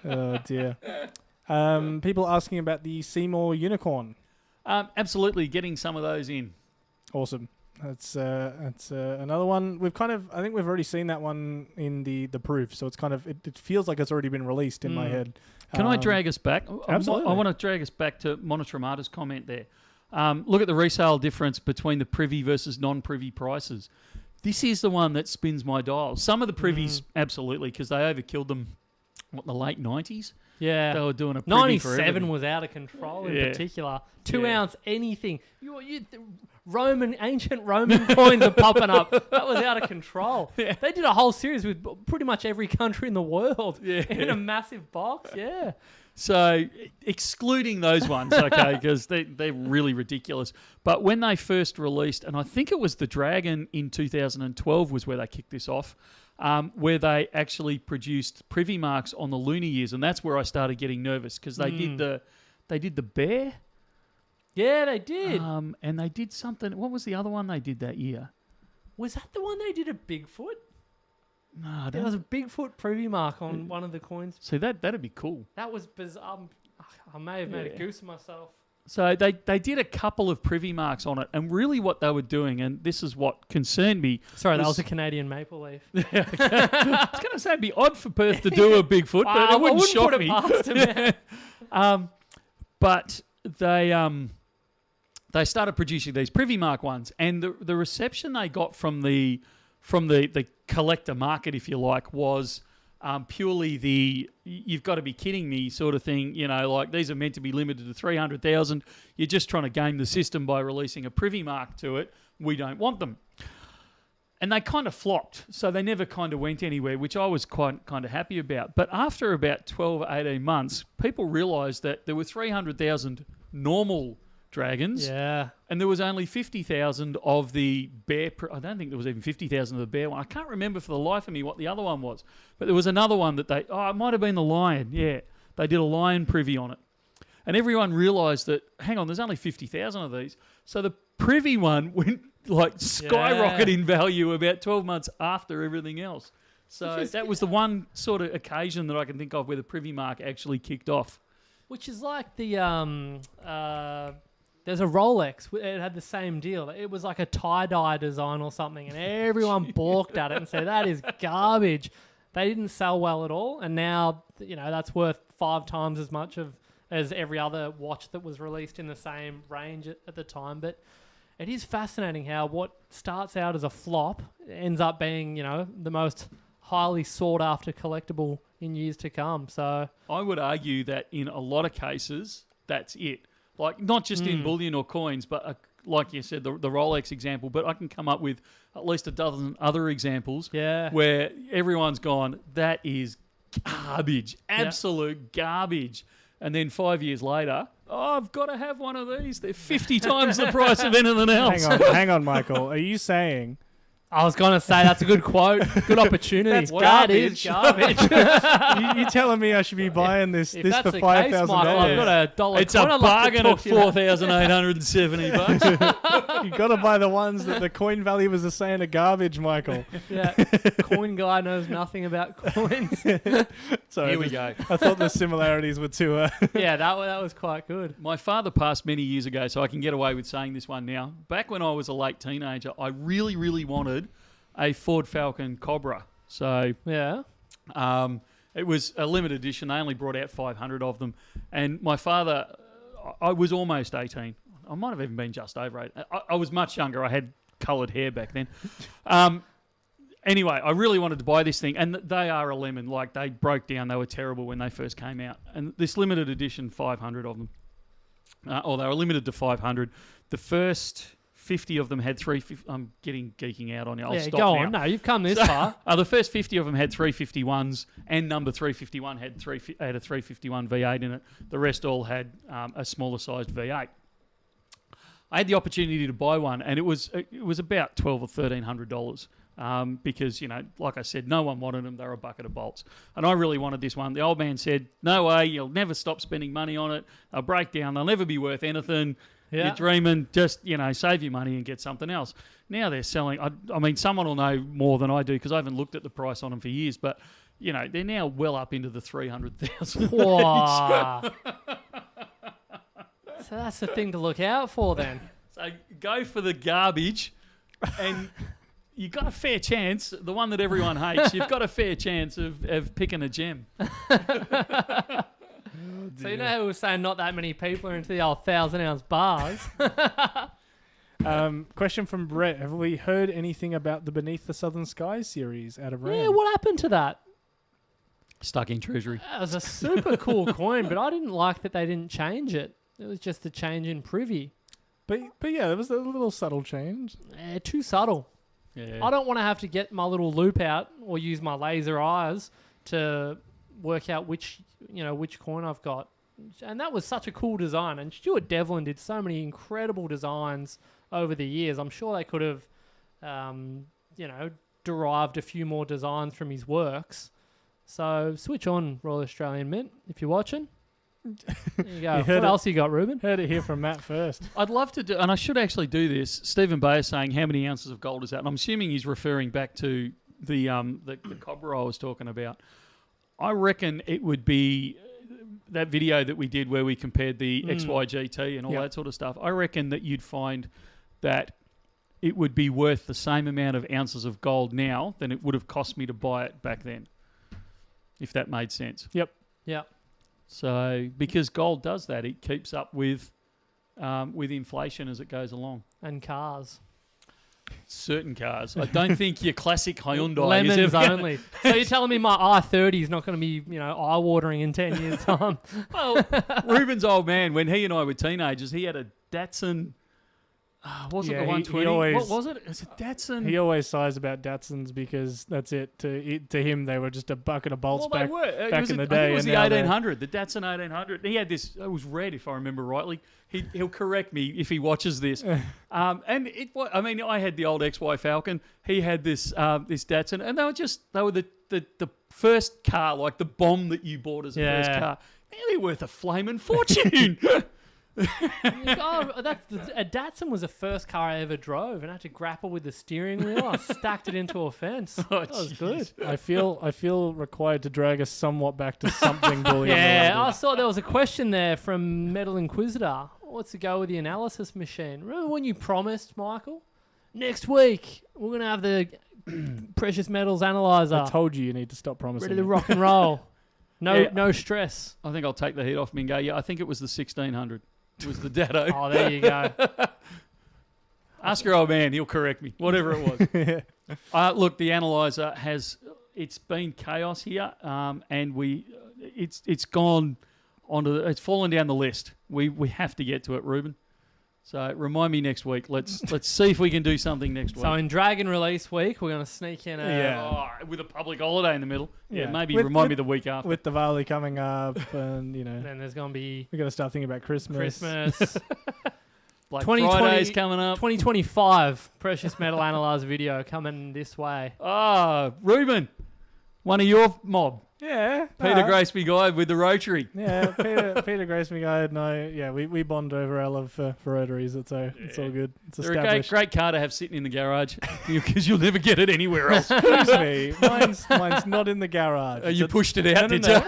Oh, dear. People asking about the Seymour unicorn. Absolutely, getting some of those in. Awesome. That's another one. I think we've already seen that one in the proof, so it's kind of it feels like it's already been released in my head. Can I drag us back? Absolutely. I want to drag us back to Monotremata's comment there. Look at the resale difference between the privy versus non-privy prices. This is the one that spins my dial. Some of the privies, absolutely, because they overkilled them, the late 90s? Yeah. They were doing a privy for 97 was out of control in particular. 2 ounce anything. Ancient Roman coins are popping up. That was out of control. Yeah. They did a whole series with pretty much every country in the world in a massive box. Yeah. So excluding those ones, okay, because they're really ridiculous. But when they first released, and I think it was the Dragon in 2012 was where they kicked this off, where they actually produced privy marks on the lunar years, and that's where I started getting nervous because they did the bear. Yeah, they did. And they did something. What was the other one they did that year? Was that the one they did a Bigfoot? No, I don't. There was a Bigfoot privy mark on one of the coins. See, that'd be cool. That was bizarre. I may have made a goose of myself. So they did a couple of privy marks on it, and really what they were doing, and this is what concerned me. Sorry, that was a Canadian maple leaf. I was going to say it'd be odd for Perth to do a Bigfoot, but it wouldn't shock put me. It past him, but they started producing these privy mark ones, and the reception they got from the collector market, if you like, was purely the you've got to be kidding me sort of thing. You know, like these are meant to be limited to 300,000. You're just trying to game the system by releasing a privy mark to it. We don't want them. And they kind of flopped, so they never kind of went anywhere, which I was quite kind of happy about. But after about 12, 18 months, people realised that there were 300,000 normal dragons, and there was only 50,000 of the bear. I don't think there was even 50,000 of the bear one. I can't remember for the life of me what the other one was, but there was another one that it might have been the lion. Yeah, they did a lion privy on it, and everyone realised that hang on, there's only 50,000 of these, so the privy one went like skyrocket in value about 12 months after everything else. So that was the one sort of occasion that I can think of where the privy mark actually kicked off. Which is like the there's a Rolex. It had the same deal. It was like a tie-dye design or something, and everyone balked at it and said, that is garbage. They didn't sell well at all, and now, that's worth 5 times as much as every other watch that was released in the same range at the time. But it is fascinating how what starts out as a flop ends up being, the most highly sought-after collectible in years to come. So I would argue that in a lot of cases, that's it. Like, not just in bullion or coins, but like you said, the Rolex example, but I can come up with at least a dozen other examples where everyone's gone, that is garbage, absolute garbage. And then 5 years later, I've got to have one of these. They're 50 times the price of anything else. Hang on, Michael. Are you saying... I was going to say that's a good quote, good opportunity. That is garbage. You telling me I should be buying this for $5,000? I've got $1. It's a bargain at $4,870. You got to buy the ones that the coin value was saying are garbage, Michael. Yeah, coin guy knows nothing about coins. Sorry, here we go. I thought the similarities were too. Yeah, that was quite good. My father passed many years ago, so I can get away with saying this one now. Back when I was a late teenager, I really, really wanted a Ford Falcon Cobra. So Yeah. it was a limited edition. They only brought out 500 of them. And my father, I was almost 18. I might have even been just over 8. I was much younger. I had coloured hair back then. Anyway, I really wanted to buy this thing, and they are a lemon. Like, they broke down. They were terrible when they first came out. And this limited edition, 500 of them. Or they were limited to 500. The first 50 of them had 350. I'm geeking out on you. I'll stop go now. on. No, you've come this far. The first 50 of them had 351s, and number 351 had a 351 V8 in it. The rest all had a smaller sized V8. I had the opportunity to buy one, and it was about $1,200 or $1,300 because, you know, like I said, no one wanted them. They were a bucket of bolts, and I really wanted this one. The old man said, "No way, you'll never stop spending money on it. They'll break down. They'll never be worth anything. Yeah. You're dreaming. Just, you know, save your money and get something else." Now they're selling. I mean, someone will know more than I do because I haven't looked at the price on them for years, but you know, they're now well up into the 300,000. Wow. So that's the thing to look out for then. So go for the garbage, and you've got a fair chance. The one that everyone hates, you've got a fair chance of picking a gem. So you know how we were saying not that many people are into the old 1,000-ounce bars? Question from Brett. Have we heard anything about the Beneath the Southern Sky series out of RAM? Yeah, what happened to that? Stuck in treasury. That was a super cool coin, but I didn't like that they didn't change it. It was just a change in privy. But yeah, there was a little subtle change. Too subtle. Yeah. I don't want to have to get my little loop out or use my laser eyes to work out which coin I've got. And that was such a cool design. And Stuart Devlin did so many incredible designs over the years. I'm sure they could have, derived a few more designs from his works. So switch on, Royal Australian Mint, if you're watching. There you go. What else you got, Ruben? Heard it here from Matt first. I'd love to do, and I should actually do this. Stephen Bay is saying how many ounces of gold is that? And I'm assuming he's referring back to the Cobra I was talking about. I reckon it would be that video that we did where we compared the XYGT and all that sort of stuff. I reckon that you'd find that it would be worth the same amount of ounces of gold now than it would have cost me to buy it back then, if that made sense. Yep. So, because gold does that, it keeps up with inflation as it goes along. And cars. Certain cars. I don't think your classic Hyundai Lemons is ever only. So you're telling me my i30 is not going to be, eye-watering in 10 years' time? Well, Ruben's old man, when he and I were teenagers, he had a Datsun. Was it the 120? What was it? It's a Datsun. He always sighs about Datsuns because that's it. To him, they were just a bucket of bolts back in the day. I think it was the 1800, the Datsun 1800. He had this. It was red, if I remember rightly. He'll correct me if he watches this. And I had the old XY Falcon. He had this Datsun, and they were the first car, like the bomb that you bought as a first car. Now they're worth a flaming fortune. A Datsun was the first car I ever drove, and I had to grapple with the steering wheel. I stacked it into a fence. That was good. I feel required to drag us somewhat back to something bullion. I saw there was a question there from Metal Inquisitor. What's the go with the analysis machine? Remember when you promised, Michael? Next week we're gonna have the precious metals analyzer. I told you need to stop promising. Ready to rock and roll. No stress. I think I'll take the heat off me and go, I think it was the 1600. It was the Datto. Oh, there you go. Ask your old man. He'll correct me. Whatever it was. Look, the analyzer it's been chaos here, and it's gone it's fallen down the list. We have to get to it, Ruben. So remind me next week. Let's see if we can do something next week. So in Dragon release week, we're going to sneak in with a public holiday in the middle. Yeah, maybe remind me the week after. With Diwali coming up, and then there's going to be we're going to start thinking about Christmas. Black Friday's coming up. 2025 Precious Metal Analyzer video coming this way. Ruben, one of your mob. Yeah. Peter Graceby guy with the rotary. Yeah, Peter Graceby guy and I, we bond over our love for rotaries. It's all good. It's established. They're a great car to have sitting in the garage because you'll never get it anywhere else. Excuse me. Mine's not in the garage. You pushed it out, did you?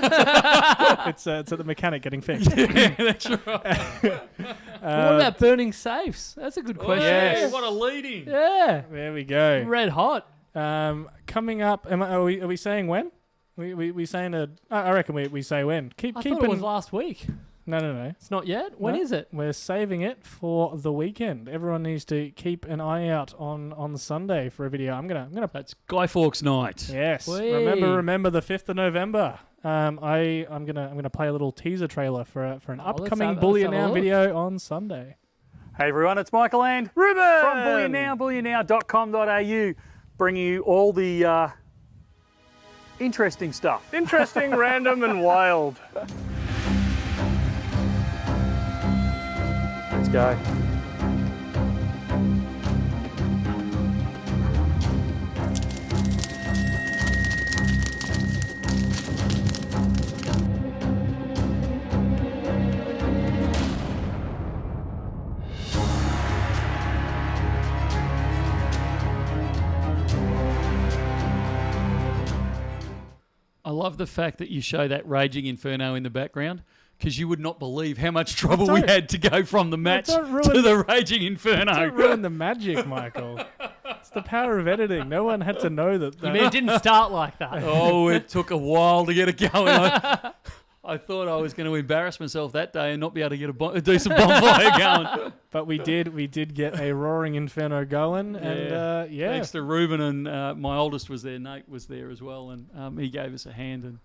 It's at the mechanic getting fixed. Yeah, that's right. What about burning safes? That's a good question. Yeah, what a leading. Yeah. There we go. Red hot. Coming up, are we saying when? We saying I reckon we say when. I thought it was last week. No. It's not yet. When is it? We're saving it for the weekend. Everyone needs to keep an eye out on Sunday for a video. I'm gonna. That's Guy Fawkes night. Yes. Whee! Remember the 5th of November. I'm gonna play a little teaser trailer for an upcoming Bullion Now video on Sunday. Hey everyone, it's Michael and Ruben from Bullion Now, bullionnow.com.au, bringing you all the interesting stuff. Interesting, random, and wild. Let's go. I love the fact that you show that raging inferno in the background, because you would not believe how much trouble we had to go from the match to the raging inferno. Don't ruin the magic, Michael. It's the power of editing. No one had to know that. You mean it didn't start like that? Oh, it took a while to get it going. I thought I was going to embarrass myself that day and not be able to get a decent bonfire going. But we did get a roaring inferno going, and thanks to Ruben, and my oldest was there, Nate was there as well, and he gave us a hand and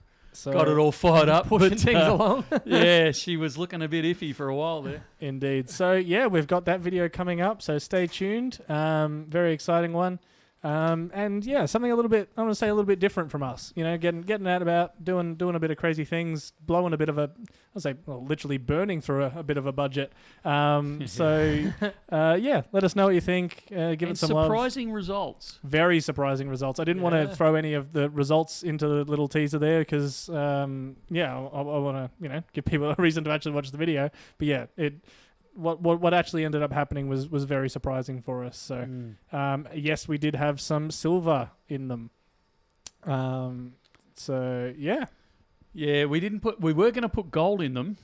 got it all fired up. Pushing things along. Yeah, she was looking a bit iffy for a while there. Indeed. So yeah, we've got that video coming up, so stay tuned. Very exciting one. And yeah, something I want to say a little bit different from us. You know, getting out about doing a bit of crazy things, blowing a bit of literally burning through a bit of a budget. So let us know what you think. Give it some love. Surprising results. Very surprising results. I didn't want to throw any of the results into the little teaser there because I want to give people a reason to actually watch the video. But yeah, What actually ended up happening was very surprising for us. So, yes, we did have some silver in them. Yeah, we were going to put gold in them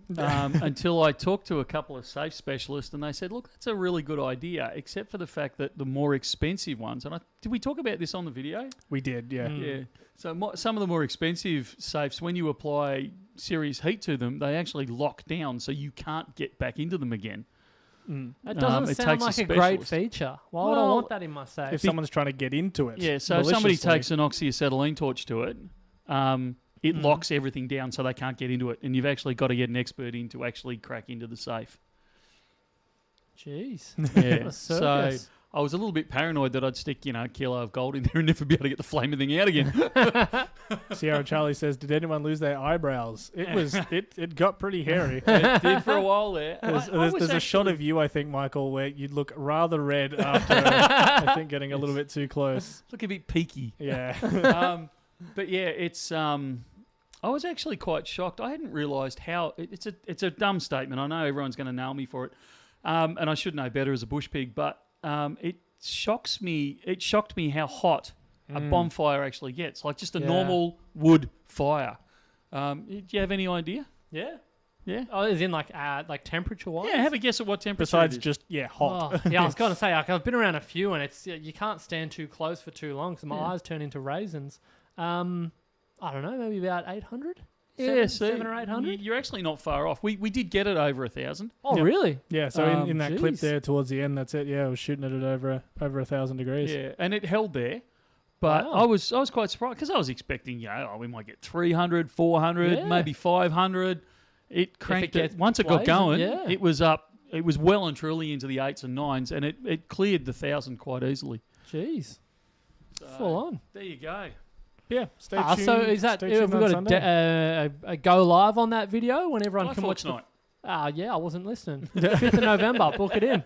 until I talked to a couple of safe specialists, and they said, "Look, that's a really good idea, except for the fact that the more expensive ones." And did we talk about this on the video? We did, yeah. Yeah. So some of the more expensive safes, when you apply serious heat to them, they actually lock down, so you can't get back into them again. That doesn't sound like a great feature. Why would I want that in my safe? If someone's trying to get into it. Yeah, so if somebody takes an oxyacetylene torch to it, it locks everything down so they can't get into it, and you've actually got to get an expert in to actually crack into the safe. Jeez. Yeah. So I was a little bit paranoid that I'd stick, a kilo of gold in there and never be able to get the flaming thing out again. Sierra Charlie says, "Did anyone lose their eyebrows?" It got pretty hairy. It did for a while there. There's a shot of you, I think, Michael, where you'd look rather red after, I think, getting a little bit too close. Look a bit peaky. Yeah. But yeah, it's I was actually quite shocked. I hadn't realised how it's a dumb statement. I know everyone's going to nail me for it, and I should know better as a bush pig, but it shocked me how hot a bonfire actually gets, like just a normal wood fire. Do you have any idea? Yeah. Yeah. Oh, is in like temperature wise? Yeah, have a guess at what temperature. Besides it is. just hot. Oh, yeah, I was going to say I've been around a few, and it's you can't stand too close for too long because my eyes turn into raisins. I don't know, maybe about 800. Yeah, 7 or 800. You're actually not far off. We did get it over 1,000. Oh, really? Yeah. So in that clip there towards the end, that's it. Yeah, I was shooting it at over 1,000 degrees. Yeah, and it held there. But I was quite surprised because I was expecting, we might get 300, 400, maybe 500. It cranked it. Once it got going, it was up. It was well and truly into the 8s and 9s, and it cleared the 1,000 quite easily. Jeez. So, full on. There you go. Yeah, stay tuned. So is that have we got a go live on that video when everyone can watch tonight? Yeah, I wasn't listening. 5th of November, book it in.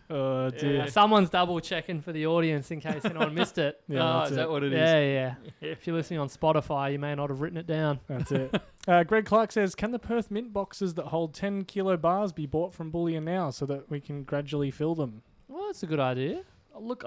Oh dear. Someone's double checking for the audience in case anyone missed it. Yeah, is that what it is? Yeah. If you're listening on Spotify, you may not have written it down. That's it. Greg Clark says, "Can the Perth Mint boxes that hold 10 kilo bars be bought from Bullion Now so that we can gradually fill them?" Well, that's a good idea. Look,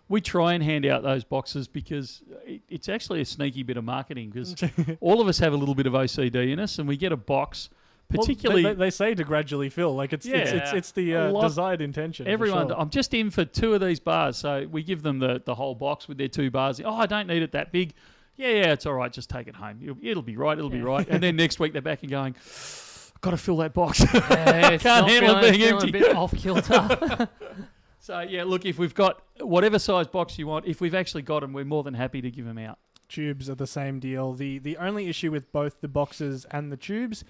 we try and hand out those boxes because it's actually a sneaky bit of marketing because all of us have a little bit of OCD in us, and we get a box particularly they say to gradually fill. Like it's the desired intention. Everyone, sure. I'm just in for 2 of these bars, so we give them the whole box with their 2 bars. Oh, I don't need it that big. Yeah, it's all right. Just take it home. It'll be right. It'll be right. And then next week they're back and going, I've got to fill that box. Can't handle it being empty. A bit off kilter. So, look, if we've got whatever size box you want, if we've actually got them, we're more than happy to give them out. Tubes are the same deal. The only issue with both the boxes and the tubes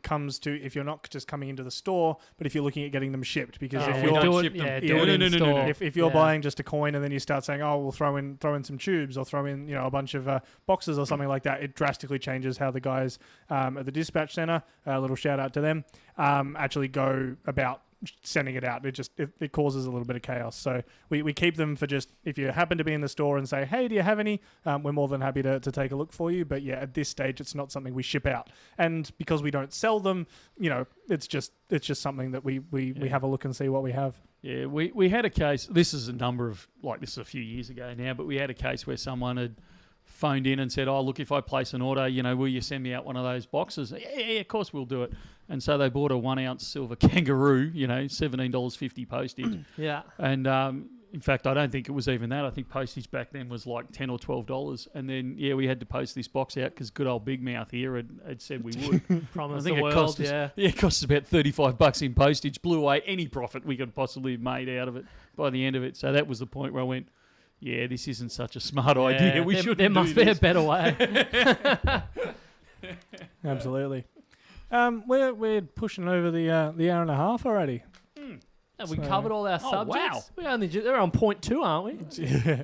comes to if you're not just coming into the store, but if you're looking at getting them shipped. Because if you're don't ship them. No. If you're buying just a coin and then you start saying, oh, we'll throw in some tubes or throw in a bunch of boxes or something like that, it drastically changes how the guys at the dispatch center, a little shout out to them, actually go about sending it out. It causes a little bit of chaos. So we keep them for just if you happen to be in the store and say, hey, do you have any? We're more than happy to take a look for you. But at this stage, it's not something we ship out. And because we don't sell them, it's just something that we have a look and see what we have. Yeah, we had a case. This is this is a few years ago now, but we had a case where someone had phoned in and said, oh, look, if I place an order, will you send me out one of those boxes? Yeah, of course we'll do it. And so they bought a 1 ounce silver kangaroo, $17.50 postage. Yeah. And in fact, I don't think it was even that. I think postage back then was like $10 or $12. And then, we had to post this box out because good old Big Mouth here had said we would. Promise I think the it world, cost us, it cost us about $35 in postage, blew away any profit we could possibly have made out of it by the end of it. So that was the point where I went, yeah, this isn't such a smart idea. There must be a better way. Absolutely. We're pushing over the hour and a half already. Have we covered all our subjects? Wow. They're on point 2, aren't we? Yeah.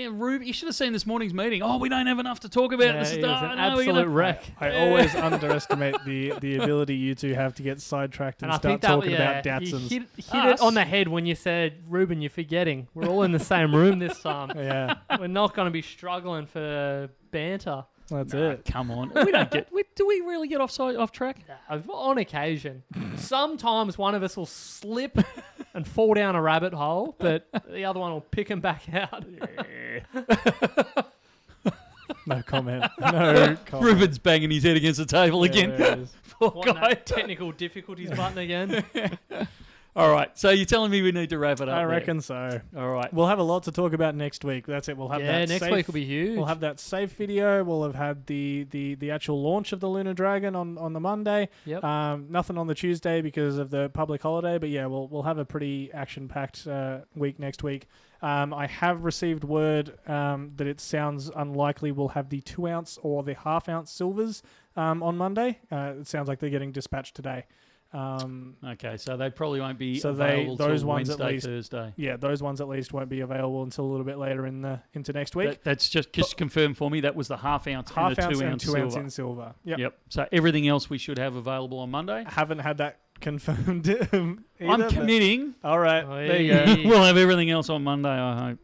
Rube, you should have seen this morning's meeting. Oh, we don't have enough to talk about. This is an absolute wreck. I always underestimate the ability you two have to get sidetracked and start talking about Datsuns. You hit it on the head when you said, Ruben, you're forgetting. We're all in the same room this time. Yeah. We're not going to be struggling for banter. That's it. Come on. We don't get. Do we really get off track? On occasion. Sometimes one of us will slip and fall down a rabbit hole, but the other one will pick him back out. No comment. No comment. Ruben's banging his head against the table again. Poor guy. Technical difficulties button again. All right, so you're telling me we need to wrap it up? I reckon so. All right. We'll have a lot to talk about next week. That's it. We'll have that next week will be huge. We'll have that safe video. We'll have had the actual launch of the Lunar Dragon on the Monday. Yep. Nothing on the Tuesday because of the public holiday, but we'll have a pretty action-packed week next week. I have received word that it sounds unlikely we'll have the 2 ounce or the ½ ounce silvers on Monday. It sounds like they're getting dispatched today. Okay, so they probably won't be available those till ones Wednesday, at least, Thursday. Yeah, those ones at least won't be available until a little bit later into next week. That's just confirm for me. That was the ½ ounce and the 2 ounce 2 ounce in silver. Yep. So everything else we should have available on Monday. Haven't had that confirmed either, I'm committing. All right, there you go. We'll have everything else on Monday, I hope.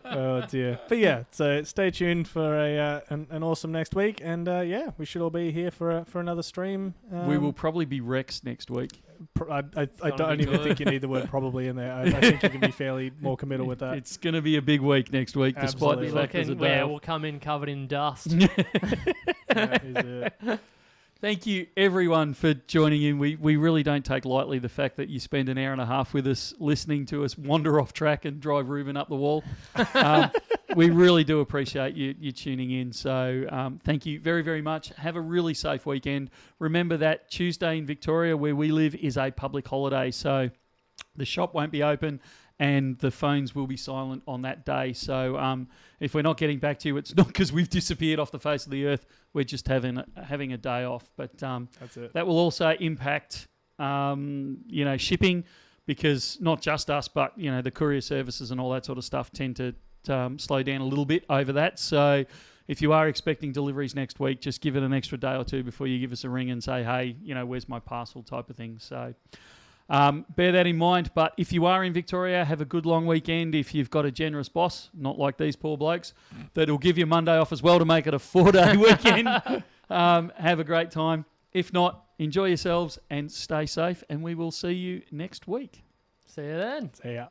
Oh dear. But so stay tuned for an awesome next week, and we should all be here for another stream. We will probably be Rex next week. I don't even think you need the word probably in there. I think you can be fairly more committal with that. It's going to be a big week next week, despite the fact there's a day. We'll come in covered in dust. That is it. Thank you, everyone, for joining in. We really don't take lightly the fact that you spend an hour and a half with us, listening to us wander off track and drive Ruben up the wall. We really do appreciate you tuning in. So thank you very, very much. Have a really safe weekend. Remember that Tuesday in Victoria, where we live, is a public holiday. So the shop won't be open and the phones will be silent on that day. So if we're not getting back to you, it's not because we've disappeared off the face of the earth. We're just having a day off. But that's it. That will also impact shipping, because not just us, but the courier services and all that sort of stuff tend to slow down a little bit over that. So if you are expecting deliveries next week, just give it an extra day or two before you give us a ring and say, hey, where's my parcel type of thing. So bear that in mind. But if you are in Victoria, have a good long weekend. If you've got a generous boss, not like these poor blokes, that'll give you Monday off as well to make it a 4-day weekend. Have a great time. If not, enjoy yourselves and stay safe, and we will see you next week. See you then. See ya.